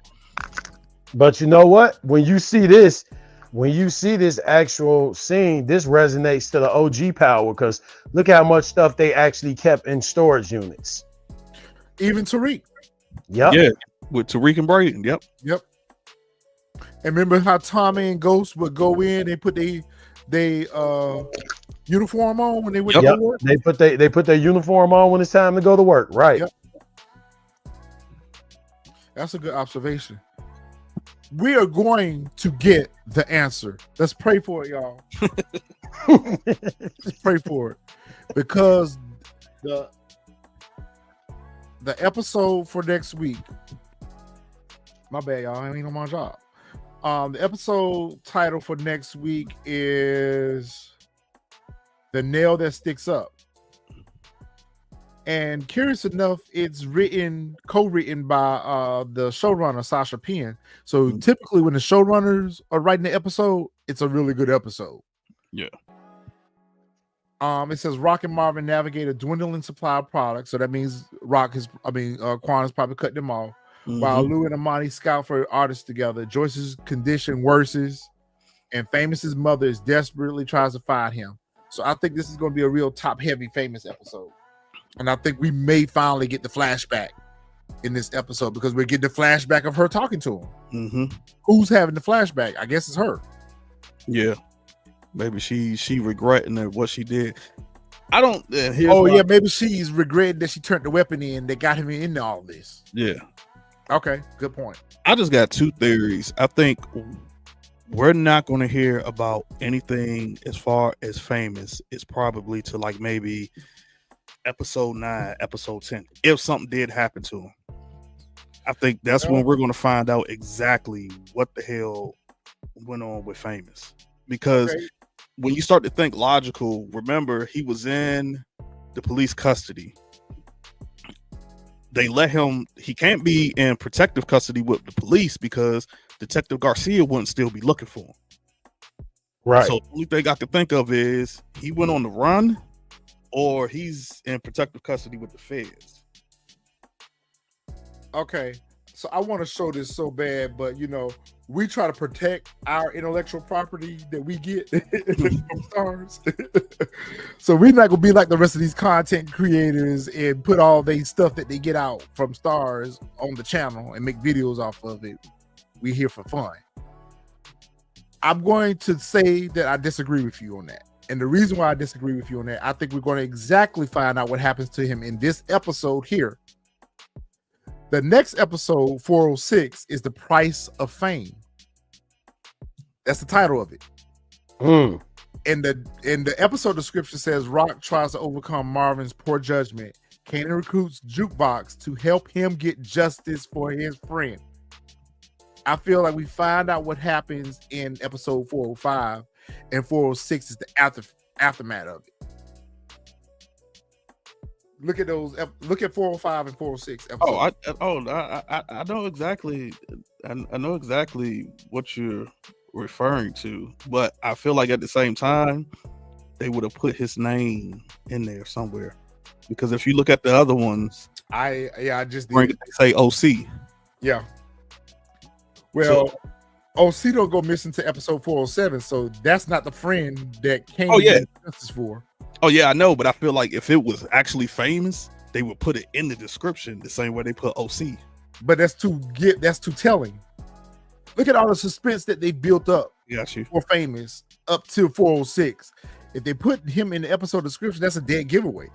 But you know what? When you see this actual scene, this resonates to the OG Power because look how much stuff they actually kept in storage units. Even Tariq. Yep. Yeah, with Tariq and Braden. Yep. And remember how Tommy and Ghost would go in and put they uniform on when they went to work? They put their uniform on when it's time to go to work, right? Yep. That's a good observation. We are going to get the answer. Let's pray for it, y'all. Let's pray for it. Because the episode for next week, my bad, y'all. I ain't on my job. The episode title for next week is The Nail That Sticks Up. And curious enough, it's co-written by the showrunner Sasha Penn. So typically when the showrunners are writing the episode, it's a really good episode. Yeah. It says Rock and Marvin navigate a dwindling supply of products. So that means Quan is probably cutting them off. While Lou and Amani scout for artists together, Joyce's condition worsens, and Famous's mother is desperately tries to find him. So I think this is going to be a real top-heavy Famous episode. And I think we may finally get the flashback in this episode because we're getting the flashback of her talking to him. Who's having the flashback? I guess it's her. Yeah. Maybe she regretting what she did. Maybe she's regretting that she turned the weapon in that got him into all this. Yeah. Okay, good point. I just got two theories. I think we're not going to hear about anything as far as Famous. It's probably to like maybe episode 9, episode 10, if something did happen to him. I think that's when we're going to find out exactly what the hell went on with Famous. Because when you start to think logical, remember he was in the police custody. They let him, he can't be in protective custody with the police because Detective Garcia wouldn't still be looking for him. Right. So the only thing I can think of is he went on the run or he's in protective custody with the feds. Okay. So I want to show this so bad, but we try to protect our intellectual property that we get from stars. So we're not gonna be like the rest of these content creators and put all the stuff that they get out from stars on the channel and make videos off of it. We're here for fun. I'm going to say that I disagree with you on that. And the reason why I disagree with you on that, I think we're going to exactly find out what happens to him in this episode here. The next episode, 406, is The Price of Fame. That's the title of it. And the episode description says Rock tries to overcome Marvin's poor judgment. Kanan recruits Jukebox to help him get justice for his friend. I feel like we find out what happens in episode 405, and 406 is the aftermath of it. Look at those. Look at 405 and 406 episodes. I know exactly. I know exactly what you're referring to, but I feel like at the same time they would have put his name in there somewhere, because if you look at the other ones, I just did. They say OC. Yeah. Well, OC don't go missing to episode 407, so that's not the friend that came to justice for. Oh yeah, I know, but I feel like if it was actually Famous, they would put it in the description the same way they put OC. But that's too telling. Look at all the suspense that they built up for Famous up to 406. If they put him in the episode description, that's a dead giveaway.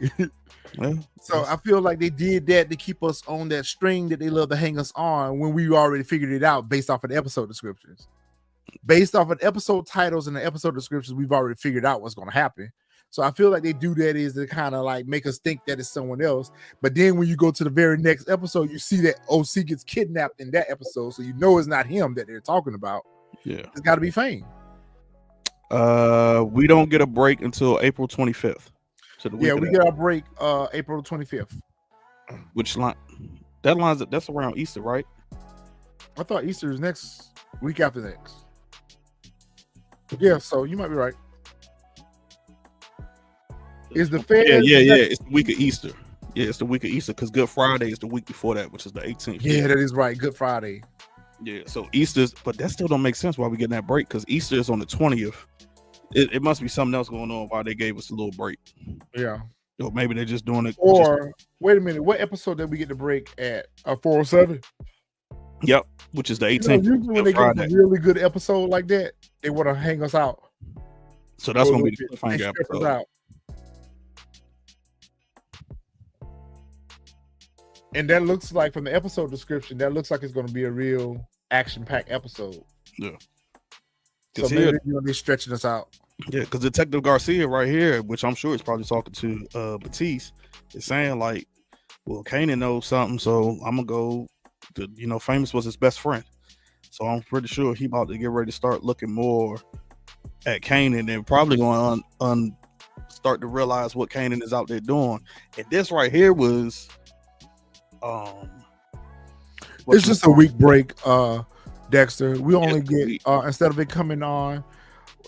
So I feel like they did that to keep us on that string that they love to hang us on when we already figured it out based off of the episode descriptions. Based off of episode titles and the episode descriptions, we've already figured out what's going to happen. So I feel like they do that is to kind of like make us think that it's someone else. But then when you go to the very next episode, you see that OC gets kidnapped in that episode. So you know it's not him that they're talking about. Yeah. It's got to be Fame. We don't get a break until April 25th. We get our break April 25th. Which line? That's around Easter, right? I thought Easter is next week after next. Yeah, so you might be right. Is the fair? Yeah. It's the week of Easter. Yeah, it's the week of Easter because Good Friday is the week before that, which is the 18th. Yeah, that is right. Good Friday. Yeah, so Easter's, but that still don't make sense why we getting that break because Easter is on the 20th. It must be something else going on why they gave us a little break. Yeah. Or maybe they're just doing it. Or wait a minute, what episode did we get the break at? 407? Yep, which is the 18th. Usually when they get a really good episode like that, they want to hang us out. So that's when we find out. And that looks like, from the episode description, that looks like it's going to be a real action-packed episode. Yeah. So maybe they're stretching us out. Yeah, because Detective Garcia right here, which I'm sure is probably talking to Batiste, is saying like, well, Kanan knows something, so I'm gonna go. Famous was his best friend, so I'm pretty sure he about to get ready to start looking more at Kanan and probably going on start to realize what Kanan is out there doing. And this right here was, it's just a week break, Dexter. We only get instead of it coming on.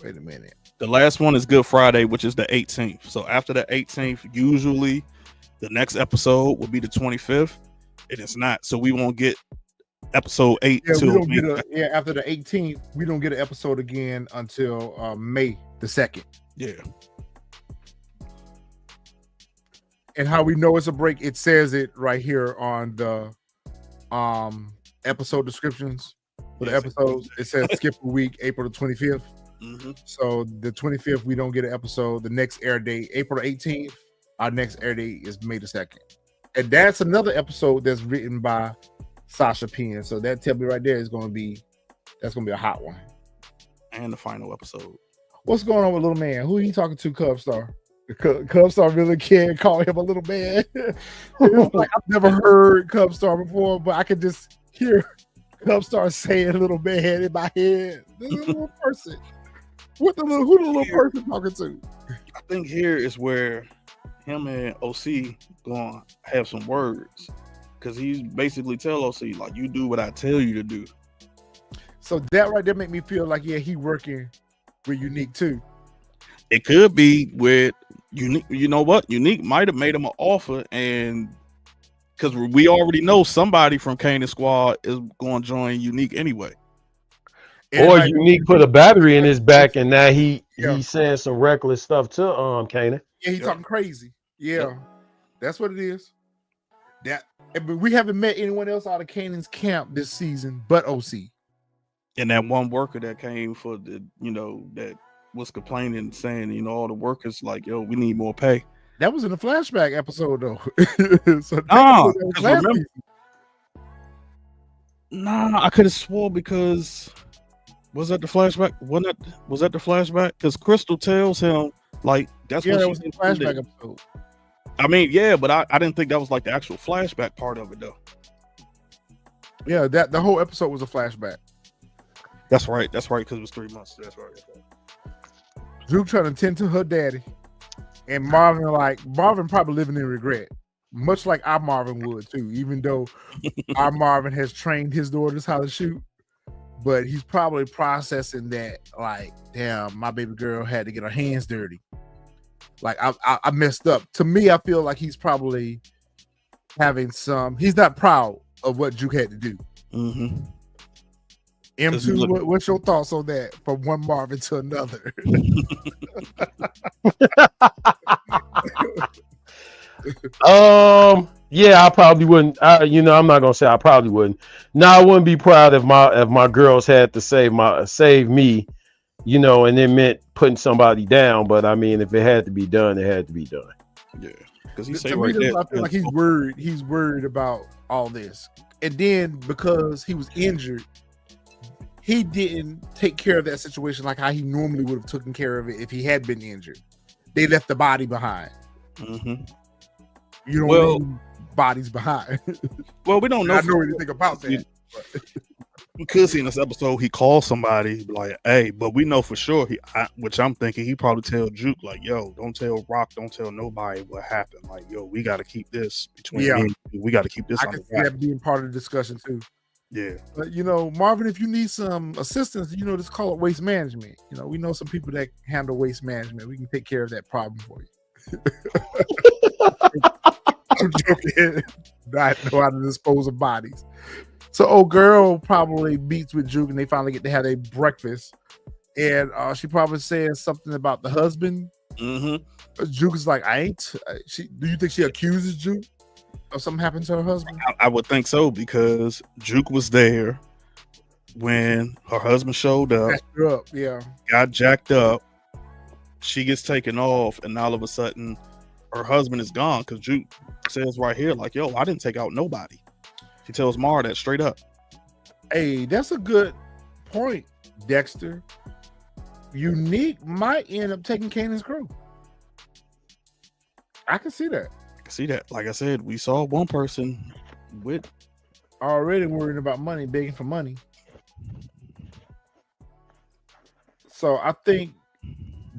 Wait a minute. The last one is Good Friday, which is the 18th. So after the 18th, usually the next episode will be the 25th. And it's not. So we won't get episode 8 till after the 18th. We don't get an episode again until May the 2nd. Yeah. And how we know it's a break, it says it right here on the episode descriptions for the episodes. It says skip a week, April the 25th. Mm-hmm. So the 25th, we don't get an episode. The next air date, April the 18th. Our next air date is May the 2nd. And that's another episode that's written by Sasha Penn. So that tell me right there is going to be a hot one. And the final episode. What's going on with little man? Who are you talking to, Cub Star? Cub Star really can't call him a little man. Like, I've never heard Cub Star before, but I can just hear Cub Star saying little man in my head. This is a little person. Who the little person talking to? I think here is where him and OC gonna have some words, because he's basically tell OC like, you do what I tell you to do. So that right there make me feel like he working with Unique too. It could be with Unique. You know what? Unique might have made him an offer, and because we already know somebody from Kanan Squad is going to join Unique anyway. Or Unique put a battery in his back, and now he's saying some reckless stuff to Kanan. Yeah, he's talking crazy. Yeah, that's what it is. But we haven't met anyone else out of Kanan's camp this season, but OC. And that one worker that came for the, that was complaining, saying, all the workers like, yo, we need more pay. That was in the flashback episode though. I could have swore because. Was that the flashback? Was that the flashback? Because Krystal tells him like that's what that was the flashback episode. I mean, yeah, but I didn't think that was like the actual flashback part of it though. Yeah, that the whole episode was a flashback. That's right, because it was 3 months. That's right. Drew trying to tend to her daddy, and Marvin probably living in regret, much like our Marvin would too. Even though our Marvin has trained his daughters how to shoot. But he's probably processing that, like, damn, my baby girl had to get her hands dirty. Like, I messed up. To me, I feel like he's probably having he's not proud of what Juke had to do. Mm-hmm. M2, what's your thoughts on that from one Marvin to another? Yeah, I probably wouldn't. I'm not gonna say I probably wouldn't. No, I wouldn't be proud if my girls had to save me, and it meant putting somebody down. But I mean, if it had to be done, it had to be done. Yeah, because I feel like he's worried. He's worried about all this, and then because he was injured, he didn't take care of that situation like how he normally would have taken care of it if he had been injured. They left the body behind. Mm-hmm. You don't leave bodies behind. Well, we don't know. I know anything about that. We could see in this episode he called somebody like, "Hey," but we know for sure which I'm thinking he probably tell Juke like, "Yo, don't tell Rock, don't tell nobody what happened. Like, yo, we got to keep this between me and you. We got to keep this." I can see that being part of the discussion too. Yeah, but Marvin, if you need some assistance, just call it waste management. We know some people that handle waste management. We can take care of that problem for you. I'm joking. Not know how to dispose of bodies. So old girl probably meets with Juke and they finally get to have their breakfast. And she probably says something about the husband. Mm-hmm. Juke is like, do you think she accuses Juke of something happened to her husband? I would think so, because Juke was there when her husband showed up. Got jacked up. She gets taken off, and all of a sudden her husband is gone because Juke says right here, like, yo, I didn't take out nobody. She tells Mara that straight up. Hey, that's a good point, Dexter. Unique might end up taking Kanan's crew. I can see that. I can see that. Like I said, we saw one person with already worrying about money, begging for money. So I think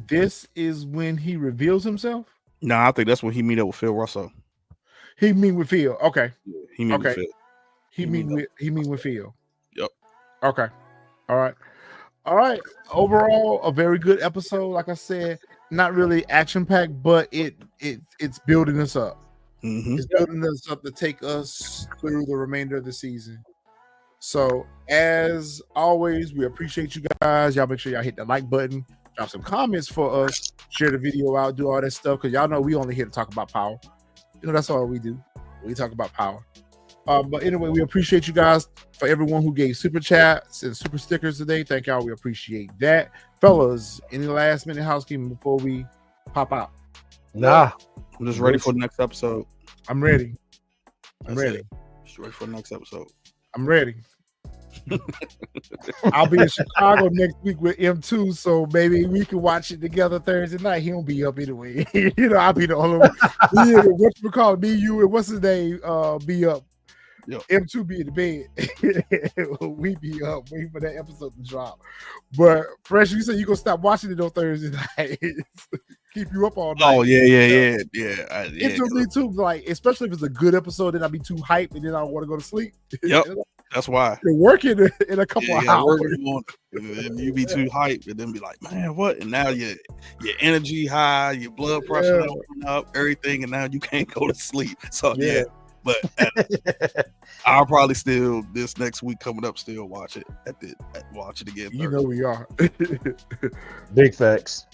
this is when he reveals himself. No, I think that's when he meet up with Phil Russo. He meet with Phil. Okay. He meet with Phil. He meet with Phil. Yep. Okay. All right. Overall, a very good episode. Like I said, not really action packed, but it's building us up. Mm-hmm. It's building us up to take us through the remainder of the season. So as always, we appreciate you guys. Y'all make sure y'all hit the like button, drop some comments for us, share the video out, do all that stuff, because y'all know we only here to talk about power. You know, that's all we do. We talk about power. But anyway, we appreciate you guys. For everyone who gave super chats and super stickers today, thank y'all. We appreciate that. Fellas, any last minute housekeeping before we pop out? Nah. I'm just ready for the next episode. I'm ready. Just ready for the next episode. I'm ready. I'll be in Chicago next week with M2, so maybe we can watch it together Thursday night. He'll be up anyway. You know, I'll be the only one. What you call me, you, and what's his name? Be up. Yep. M2 be in the bed. We be up waiting for that episode to drop. But Fresh, you said you gonna stop watching it on Thursday night. Keep you up all night. Oh yeah. Me too. Like, especially if it's a good episode, then I'll be too hyped and then I want to go to sleep. Yep. That's why. You're working in a couple of hours. And you be too hyped and then be like, man, what? And now your energy high, your blood pressure up, everything, and now you can't go to sleep. So yeah. But I'll probably still this next week coming up still watch it watch it again. You know we are. Big facts.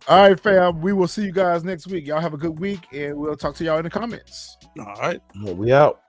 All right, fam. We will see you guys next week. Y'all have a good week, and we'll talk to y'all in the comments. All right. We out.